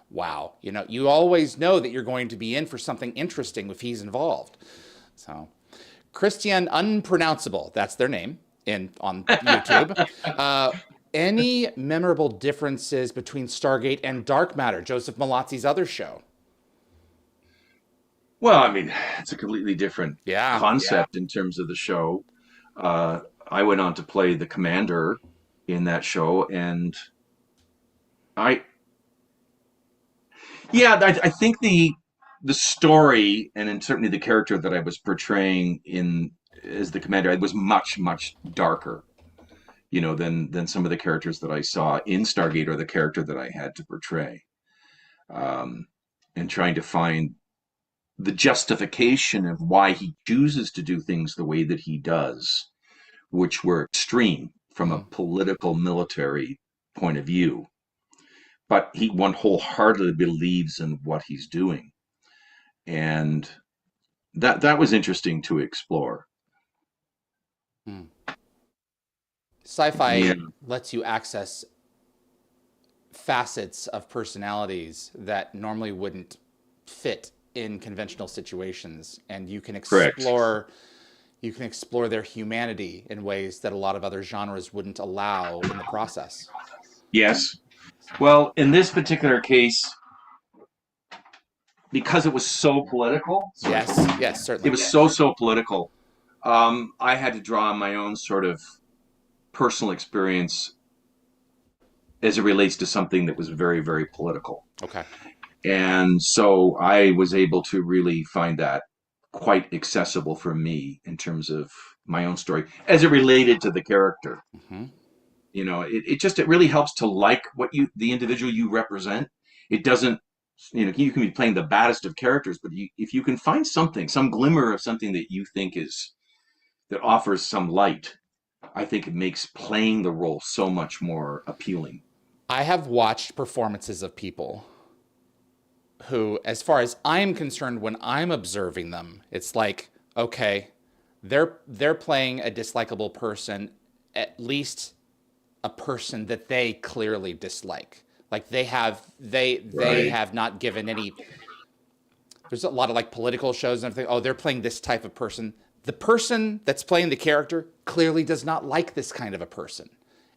S1: wow. You always know that you're going to be in for something interesting if he's involved. So, Christian Unpronounceable, that's their name on YouTube. Any memorable differences between Stargate and Dark Matter, Joseph Malazzi's other show?
S2: Well, I mean, it's a completely different concept in terms of the show. I went on to play the commander in that show, and I think the story, and certainly the character that I was portraying as the commander, it was much, much darker. than some of the characters that I saw in Stargate or the character that I had to portray. And trying to find the justification of why he chooses to do things the way that he does, which were extreme from a political military point of view. But one wholeheartedly believes in what he's doing. And that was interesting to explore.
S1: Sci-fi lets you access facets of personalities that normally wouldn't fit in conventional situations, and you can explore their humanity in ways that a lot of other genres wouldn't allow in the process.
S2: Yes. Well, in this particular case, because it was so political.
S1: Yes, certainly.
S2: It was so political. I had to draw on my own sort of personal experience as it relates to something that was very, very political.
S1: Okay.
S2: And so I was able to really find that quite accessible for me in terms of my own story as it related to the character. It really helps to like the individual you represent. It doesn't, you can be playing the baddest of characters, but if you can find something, some glimmer of something that you think that offers some light, I think it makes playing the role so much more appealing.
S1: I have watched performances of people who, as far as I'm concerned, when I'm observing them, it's like, okay, they're playing a dislikable person, at least a person that they clearly dislike. Like they have not given any. There's a lot of like political shows and everything. Oh, they're playing this type of person. The person that's playing the character clearly does not like this kind of a person.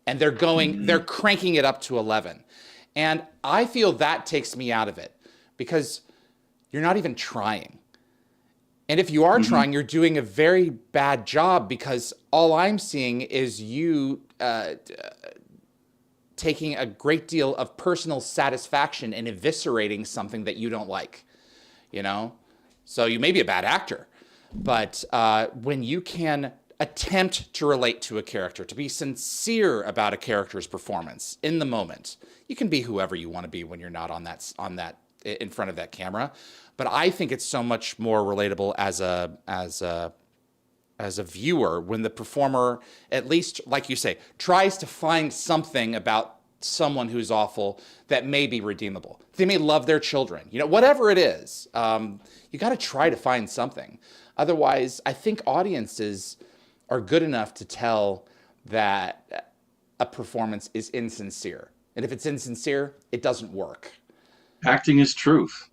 S1: And they're cranking it up to 11. And I feel that takes me out of it because you're not even trying. And if you are trying, you're doing a very bad job because all I'm seeing is you taking a great deal of personal satisfaction in eviscerating something that you don't like, So you may be a bad actor, but when you can attempt to relate to a character, to be sincere about a character's performance in the moment, you can be whoever you want to be when you're not on that in front of that camera. But I think it's so much more relatable as a viewer when the performer, at least like you say, tries to find something about someone who's awful that may be redeemable. They may love their children, whatever it is. You got to try to find something. Otherwise, I think audiences are good enough to tell that a performance is insincere. And if it's insincere, it doesn't work.
S2: Acting is truth.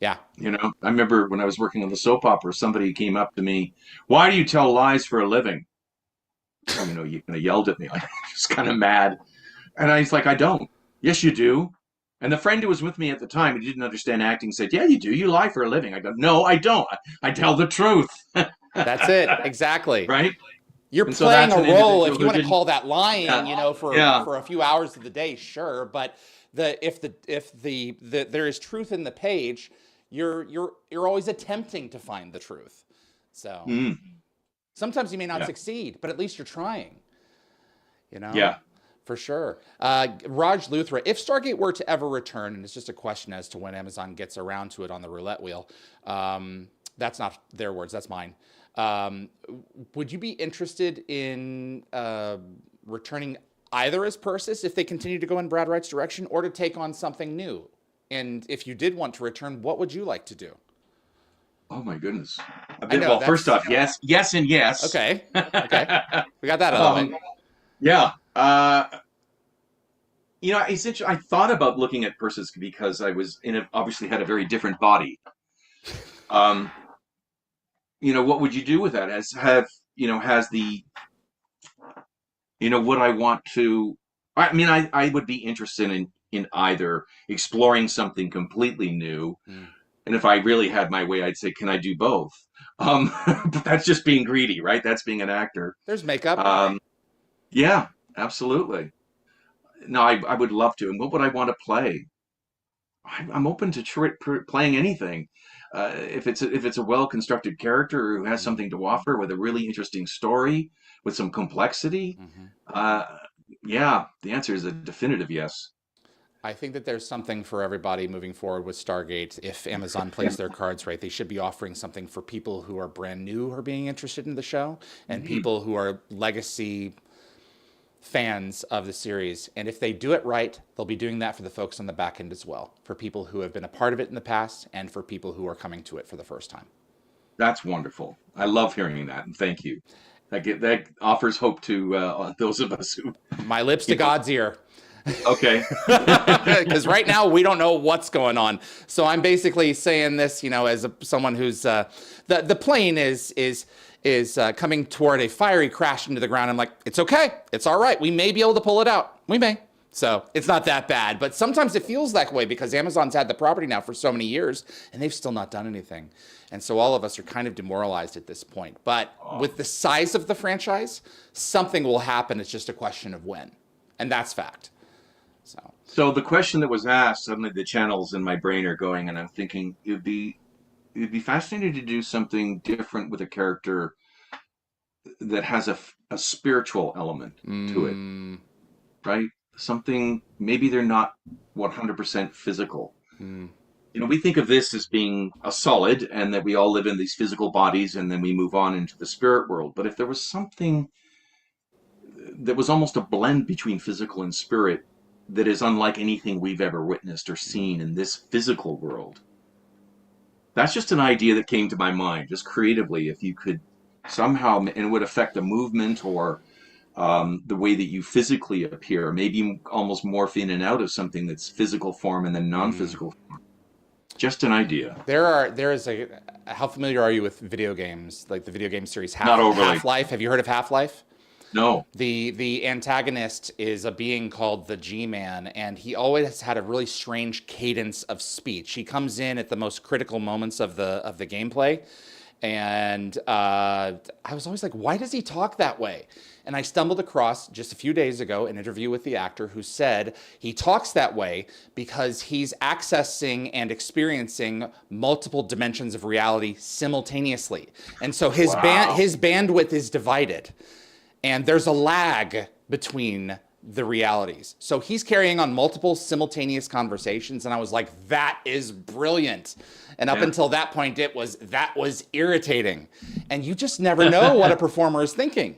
S1: Yeah.
S2: I remember when I was working on the soap opera, somebody came up to me, "Why do you tell lies for a living?" You kind of yelled at me. I was kind of mad. And I was like, "I don't." "Yes, you do." And the friend who was with me at the time, who didn't understand acting, said, "Yeah, you do. You lie for a living." I go, "No, I don't. I tell the truth."
S1: That's it. Exactly.
S2: Right?
S1: You're
S2: And
S1: playing
S2: so
S1: a role, if you want to call that lying,
S2: Yeah.
S1: for a few hours of the day, sure. But if there is truth in the page, you're always attempting to find the truth. So sometimes you may not succeed, but at least you're trying.
S2: Yeah.
S1: For sure. Raj Luthra, if Stargate were to ever return, and it's just a question as to when Amazon gets around to it on the roulette wheel, that's not their words, that's mine. Would you be interested in returning either as Persis if they continue to go in Brad Wright's direction, or to take on something new? And if you did want to return, what would you like to do?
S2: Oh my goodness.
S1: Well,
S2: first off, yes, and yes.
S1: Okay. We got that out of the way.
S2: Yeah. It's interesting. I thought about looking at Persis because I was obviously had a very different body. What would you do with that? Would I want to? I would be interested in either exploring something completely new, and if I really had my way, I'd say, can I do both? But that's just being greedy, right? That's being an actor.
S1: There's makeup.
S2: Yeah, absolutely. No, I would love to. And what would I want to play? I'm open to playing anything. If it's a well constructed character who has something to offer with a really interesting story with some complexity,
S1: Mm-hmm.
S2: uh, yeah, the answer is a definitive yes.
S1: I think that there's something for everybody moving forward with Stargate. If Amazon plays their cards right, they should be offering something for people who are brand new who are being interested in the show, and
S2: Mhm.
S1: people who are legacy fans of the series. And if they do it right, they'll be doing that for the folks on the back end as well, for people who have been a part of it in the past and for people who are coming to it for the first time.
S2: That's wonderful. I love hearing that, and thank you. That offers hope to those of us who,
S1: My lips to
S2: you know,
S1: God's ear.
S2: okay.
S1: Because right now we don't know what's going on. So I'm basically saying this, as someone who's the plane is coming toward a fiery crash into the ground. I'm like, it's okay, it's all right. We may be able to pull it out. We may. So it's not that bad. But sometimes it feels that way because Amazon's had the property now for so many years and they've still not done anything. And so all of us are kind of demoralized at this point. But with the size of the franchise, something will happen. It's just a question of when. And that's fact.
S2: So the question that was asked, suddenly the channels in my brain are going, and I'm thinking it'd be fascinating to do something different with a character that has a spiritual element to it, right? Something, maybe they're not 100% physical. We think of this as being a solid and that we all live in these physical bodies and then we move on into the spirit world. But if there was something that was almost a blend between physical and spirit that is unlike anything we've ever witnessed or seen in this physical world, that's just an idea that came to my mind, just creatively. If you could somehow, and it would affect the movement or the way that you physically appear, maybe almost morph in and out of something that's physical form and then non-physical form. Just an idea.
S1: How familiar are you with video games, like the video game series
S2: Not overly.
S1: Half-Life? Have you heard of Half-Life?
S2: No.
S1: The antagonist is a being called the G-Man, and he always had a really strange cadence of speech. He comes in at the most critical moments of the gameplay, and I was always like, why does he talk that way? And I stumbled across just a few days ago an interview with the actor who said he talks that way because he's accessing and experiencing multiple dimensions of reality simultaneously, and so his bandwidth is divided. And there's a lag between the realities. So he's carrying on multiple simultaneous conversations. And I was like, that is brilliant. And up until that point, that was irritating. And you just never know what a performer is thinking.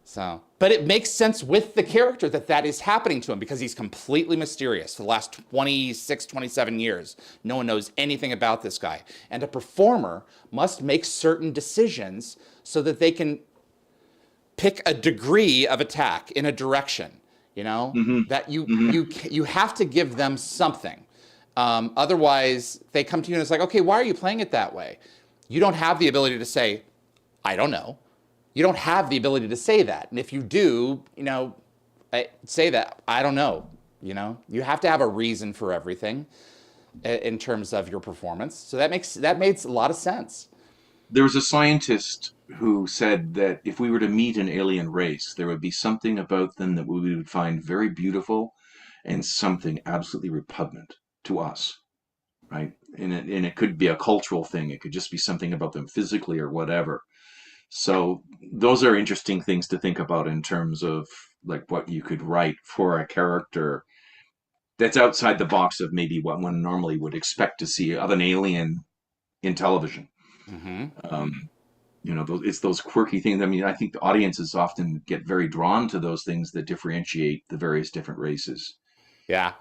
S1: So, but it makes sense with the character that is happening to him because he's completely mysterious for the last 26, 27 years. No one knows anything about this guy. And a performer must make certain decisions so that they can pick a degree of attack in a direction, that you have to give them something. Otherwise, they come to you and it's like, okay, why are you playing it that way? You don't have the ability to say, I don't know. You don't have the ability to say that. And if you do, say that, I don't know. You have to have a reason for everything in terms of your performance. So that makes a lot of sense.
S2: There was a scientist who said that if we were to meet an alien race, there would be something about them that we would find very beautiful and something absolutely repugnant to us, right? And it could be a cultural thing. It could just be something about them physically or whatever. So those are interesting things to think about in terms of like what you could write for a character that's outside the box of maybe what one normally would expect to see of an alien in television. It's those quirky things. I mean, I think the audiences often get very drawn to those things that differentiate the various different races.
S1: Yeah,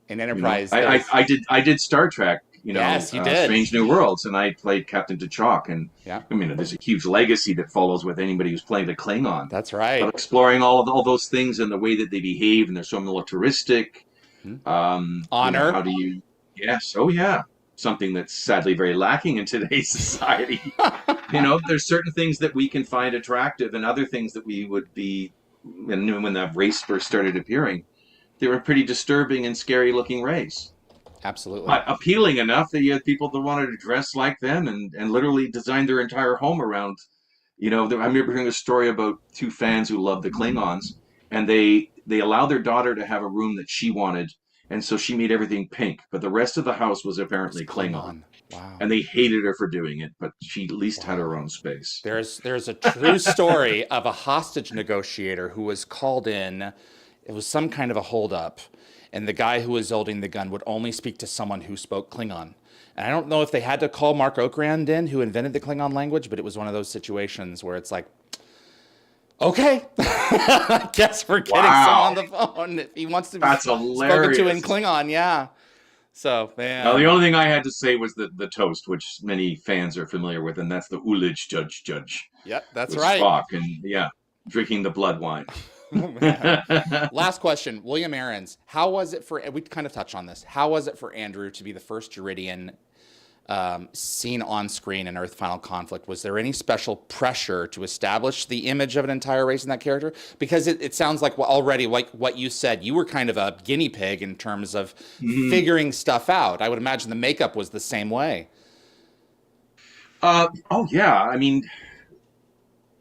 S1: in Enterprise,
S2: I did Star Trek.
S1: Yes, you did.
S2: Strange New Worlds, and I played Captain T'Chak, and
S1: yeah,
S2: I mean, there's a huge legacy that follows with anybody who's playing the Klingon.
S1: That's right.
S2: But exploring all those things and the way that they behave, and they're so militaristic.
S1: Honor.
S2: How do you? Yes. Oh, yeah. Something that's sadly very lacking in today's society. There's certain things that we can find attractive and other things that we would be, and when the race first started appearing, they were a pretty disturbing and scary looking race.
S1: Absolutely.
S2: But appealing enough that you had people that wanted to dress like them and literally design their entire home around, I remember hearing a story about two fans who loved the Klingons, and they allowed their daughter to have a room that she wanted, And so she made everything pink, but the rest of the house was
S1: It's
S2: apparently Klingon.
S1: Klingon. Wow.
S2: And they hated her for doing it, but she at least had her
S1: Wow.
S2: own space.
S1: There's a true story of a hostage negotiator who was called in. It was some kind of a holdup, and the guy who was holding the gun would only speak to someone who spoke Klingon. And I don't know if they had to call Mark Okrand in, who invented the Klingon language, but it was one of those situations where it's like, okay, I guess we're getting someone
S2: Wow.
S1: on the phone if he wants to be
S2: That's
S1: spoken to in
S2: hilarious.
S1: Klingon. Yeah. So
S2: Now, the
S1: man,
S2: only thing I had to say was the toast, which many fans are familiar with, and that's the Ulich Judge Judge
S1: yep, that's
S2: with
S1: right.
S2: Spock, and yeah, drinking the blood wine.
S1: Oh man. Last question, William Aarons. How was it for? We kind of touched on this. How was it for Andrew to be the first Jaridian seen on screen in Earth Final Conflict? Was there any special pressure to establish the image of an entire race in that character? Because it sounds like already, like what you said, you were kind of a guinea pig in terms of
S2: Mhm.
S1: figuring stuff out. I would imagine the makeup was the same way.
S2: Oh yeah, I mean,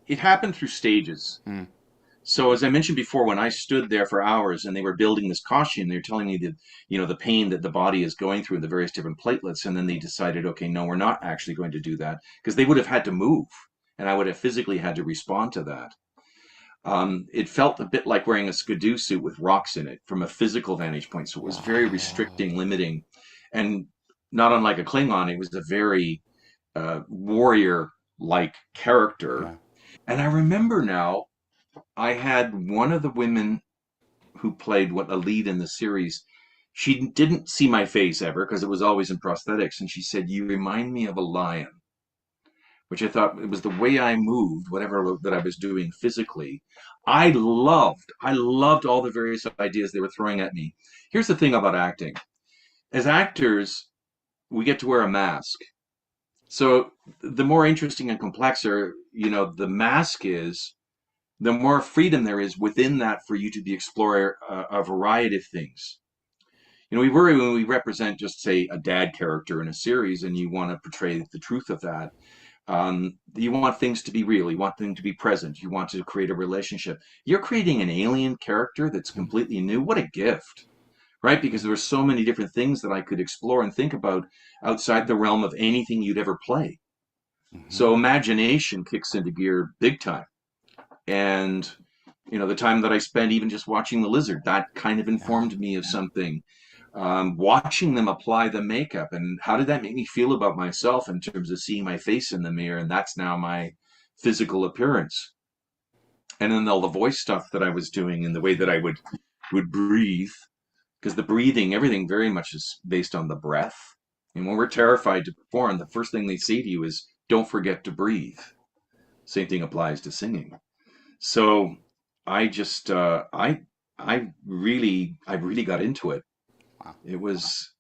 S2: it happened through stages.
S1: Hmm.
S2: So as I mentioned before, when I stood there for hours and they were building this costume, they were telling me that, the pain that the body is going through, the various different platelets, and then they decided, okay, no, we're not actually going to do that because they would have had to move, and I would have physically had to respond to that. It felt a bit like wearing a skidoo suit with rocks in it from a physical vantage point. So it was very
S1: Wow.
S2: restricting, limiting, and not unlike a Klingon, it was a very warrior-like character.
S1: Yeah.
S2: And I remember now I had one of the women who played what a lead in the series. She didn't see my face ever because it was always in prosthetics, and she said, "You remind me of a lion," which I thought it was the way I moved, whatever that I was doing physically. I loved all the various ideas they were throwing at me. Here's the thing about acting: as actors, we get to wear a mask. So the more interesting and complexer, the mask is, the more freedom there is within that for you to be explore a variety of things. We worry when we represent, just say, a dad character in a series, and you want to portray the truth of that. You want things to be real. You want them to be present. You want to create a relationship. You're creating an alien character that's completely new. What a gift, right? Because there were so many different things that I could explore and think about outside the realm of anything you'd ever play.
S1: Mm-hmm.
S2: So imagination kicks into gear big time. And the time that I spent even just watching the lizard, that kind of
S1: Yeah.
S2: informed me of something. Watching them apply the makeup, and how did that make me feel about myself in terms of seeing my face in the mirror, and that's now my physical appearance. And then all the voice stuff that I was doing, and the way that I would breathe, because the breathing, everything very much is based on the breath. And when we're terrified to perform, the first thing they say to you is, "Don't forget to breathe." Same thing applies to singing. So I just I really got into it.
S1: Wow.
S2: It was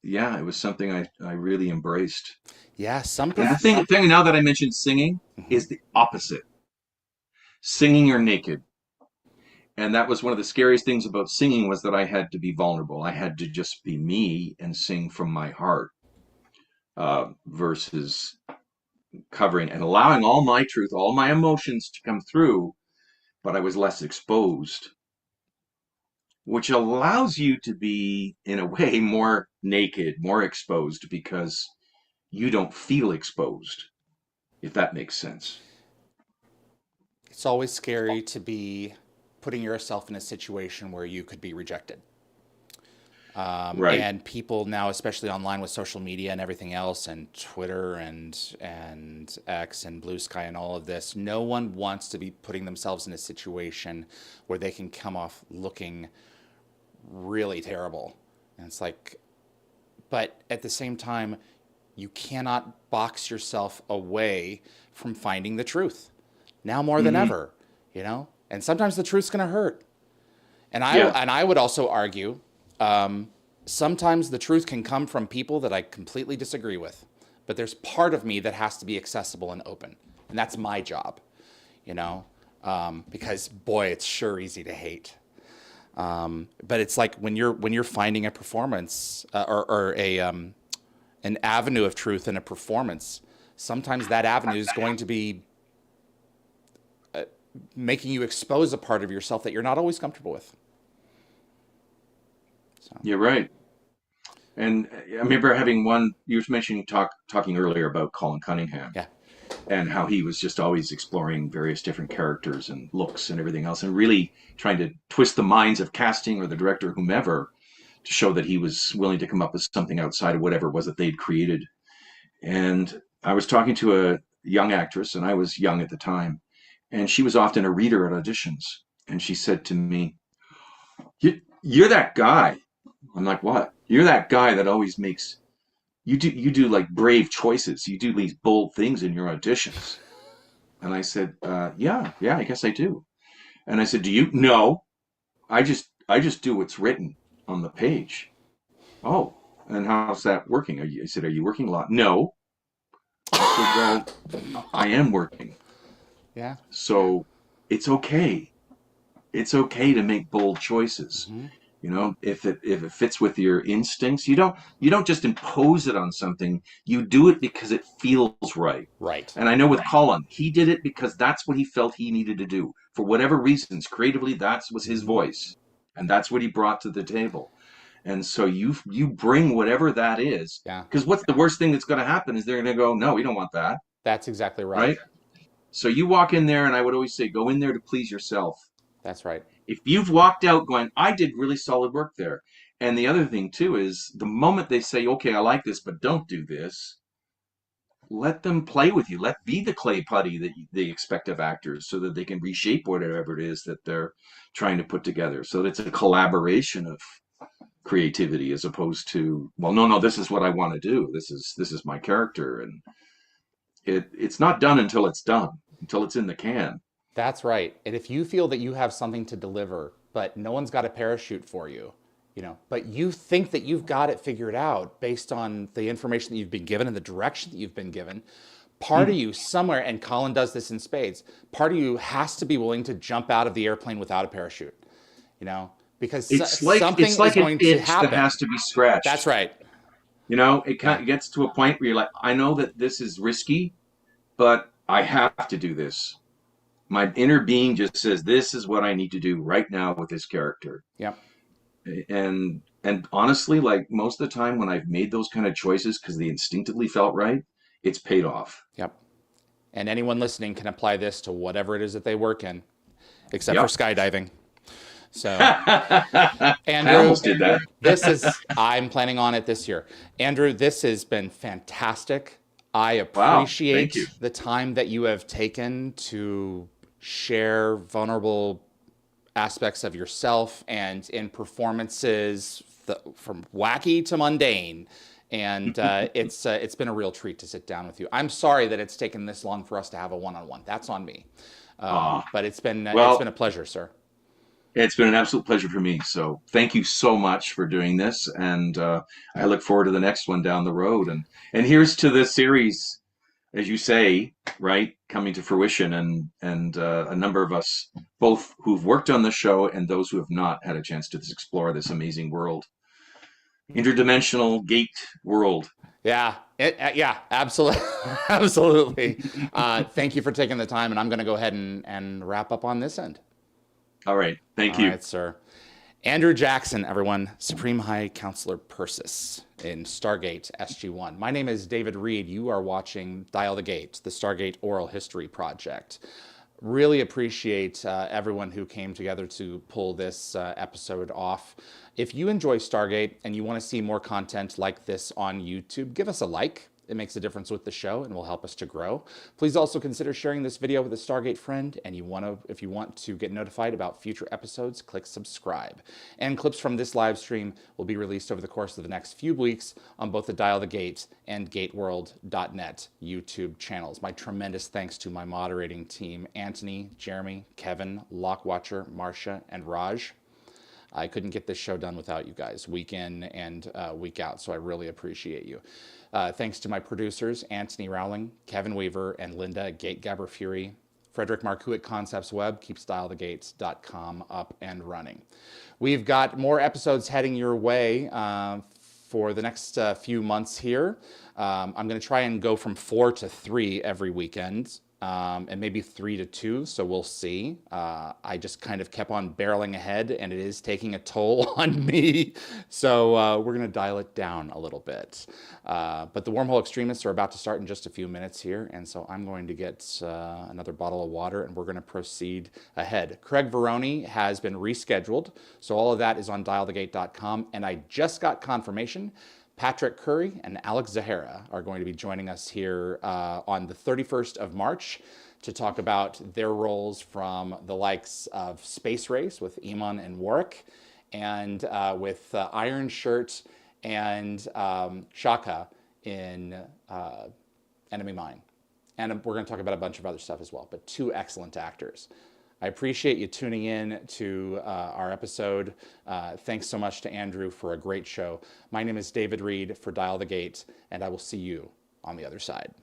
S2: something I really embraced.
S1: Yeah. Some.
S2: And the thing now that I mentioned singing
S1: Mhm.
S2: is the opposite. Singing you're naked. And that was one of the scariest things about singing, was that I had to be vulnerable. I had to just be me and sing from my heart, versus covering and allowing all my truth, all my emotions to come through, but I was less exposed, which allows you to be, in a way, more naked, more exposed, because you don't feel exposed, if that makes sense.
S1: It's always scary to be putting yourself in a situation where you could be rejected.
S2: Right.
S1: And people now, especially online with social media and everything else, and Twitter and X and Blue Sky and all of this, no one wants to be putting themselves in a situation where they can come off looking really terrible. And it's like, but at the same time, you cannot box yourself away from finding the truth now more than
S2: Hmm.
S1: ever, you know? And sometimes the truth's going to hurt.
S2: Yeah.
S1: And I would also argue, sometimes the truth can come from people that I completely disagree with, but there's part of me that has to be accessible and open, and that's my job, you know, because boy, it's sure easy to hate. But it's like when you're finding a performance, or a an avenue of truth in a performance. Sometimes that avenue is going to be making you expose a part of yourself that you're not always comfortable with. So
S2: You're right. And I remember having one, you were mentioning talking earlier about Colin Cunningham
S1: Yeah.
S2: and how he was just always exploring various different characters and looks and everything else and really trying to twist the minds of casting or the director, whomever, to show that he was willing to come up with something outside of whatever it was that they'd created. And I was talking to a young actress, and I was young at the time, and she was often a reader at auditions. And she said to me, You're that guy. I'm like, what? You're that guy that always makes you do like brave choices. You do these bold things in your auditions. And I said, yeah, I guess I do. And I said, do you? No, I just do what's written on the page. Oh, and how's that working? I said, are you working a lot? No. I said, well, I am working.
S1: Yeah.
S2: So it's okay. It's okay to make bold choices.
S1: Hmm.
S2: If it fits with your instincts, you don't just impose it on something. You do it because it feels right.
S1: Right.
S2: And I know with Colin, he did it because that's what he felt he needed to do. For whatever reasons, creatively, that was his voice. And that's what he brought to the table. And so you bring whatever that is.
S1: Yeah.
S2: Because what's the worst thing that's going to happen is they're going to go, no, we don't want that.
S1: That's exactly right.
S2: Right? So you walk in there, and I would always say, go in there to please yourself.
S1: That's right.
S2: If you've walked out going, I did really solid work there. And the other thing, too, is the moment they say, okay, I like this, but don't do this, let them play with you. Let be the clay putty that they expect of actors so that they can reshape whatever it is that they're trying to put together. So that it's a collaboration of creativity as opposed to, well, no, this is what I want to do. This is my character. And it's not done until it's done, until it's in the can.
S1: That's right. And if you feel that you have something to deliver, but no one's got a parachute for you, but you think that you've got it figured out based on the information that you've been given and the direction that you've been given, part of you somewhere, and Colin does this in spades, part of you has to be willing to jump out of the airplane without a parachute, because something is going to happen.
S2: That has to be scratched.
S1: That's right.
S2: It kind of gets to a point where you're like, I know that this is risky, but I have to do this. My inner being just says, this is what I need to do right now with this character.
S1: Yep.
S2: And honestly, like most of the time when I've made those kind of choices because they instinctively felt right, it's paid off.
S1: Yep. And anyone listening can apply this to whatever it is that they work in, except for skydiving. So, Andrew,
S2: I almost did that.
S1: I'm planning on it this year. Andrew, this has been fantastic. I appreciate the time that you have taken to share vulnerable aspects of yourself and in performances from wacky to mundane. And it's been a real treat to sit down with you. I'm sorry that it's taken this long for us to have a one-on-one. That's on me. But it's been a pleasure, sir.
S2: It's been an absolute pleasure for me. So thank you so much for doing this. And I look forward to the next one down the road. And here's to this series, as you say, right, coming to fruition. And a number of us, both who've worked on the show and those who have not had a chance to explore this amazing world. Interdimensional gate world.
S1: Yeah, absolutely. Absolutely. Thank you for taking the time. And I'm going to go ahead and wrap up on this end.
S2: All right. Thank you.
S1: All right, sir. Andrew Jackson, everyone, Supreme High Councilor Persis in Stargate SG-1. My name is David Reed. You are watching Dial the Gate, the Stargate Oral History Project. Really appreciate everyone who came together to pull this episode off. If you enjoy Stargate and you want to see more content like this on YouTube, give us a like. It makes a difference with the show and will help us to grow. Please also consider sharing this video with a Stargate friend, and if you want to get notified about future episodes, click subscribe. And clips from this live stream will be released over the course of the next few weeks on both the Dial the Gate and GateWorld.net YouTube channels. My tremendous thanks to my moderating team, Anthony, Jeremy, Kevin, Lockwatcher, Marcia, and Raj. I couldn't get this show done without you guys, week in and week out, so I really appreciate you. Thanks to my producers, Anthony Rowling, Kevin Weaver, and Linda Gategabber Fury. Frederick Marcoux at Concepts Web keeps dialthegates.com up and running. We've got more episodes heading your way for the next few months here. I'm going to try and go from 4 to 3 every weekend. and maybe 3-2. So we'll see. I just kind of kept on barreling ahead, and it is taking a toll on me. So we're going to dial it down a little bit. But the Wormhole Extremists are about to start in just a few minutes here, and so I'm going to get another bottle of water, and we're going to proceed ahead. Craig Veroni has been rescheduled, so all of that is on dialthegate.com, and I just got confirmation Patrick Curry and Alex Zahara are going to be joining us here on the 31st of March to talk about their roles from the likes of Space Race with Eamon and Warwick, and with Iron Shirt and Shaka in Enemy Mine. And we're going to talk about a bunch of other stuff as well, but two excellent actors. I appreciate you tuning in to our episode. Thanks so much to Andrew for a great show. My name is David Reed for Dial the Gate, and I will see you on the other side.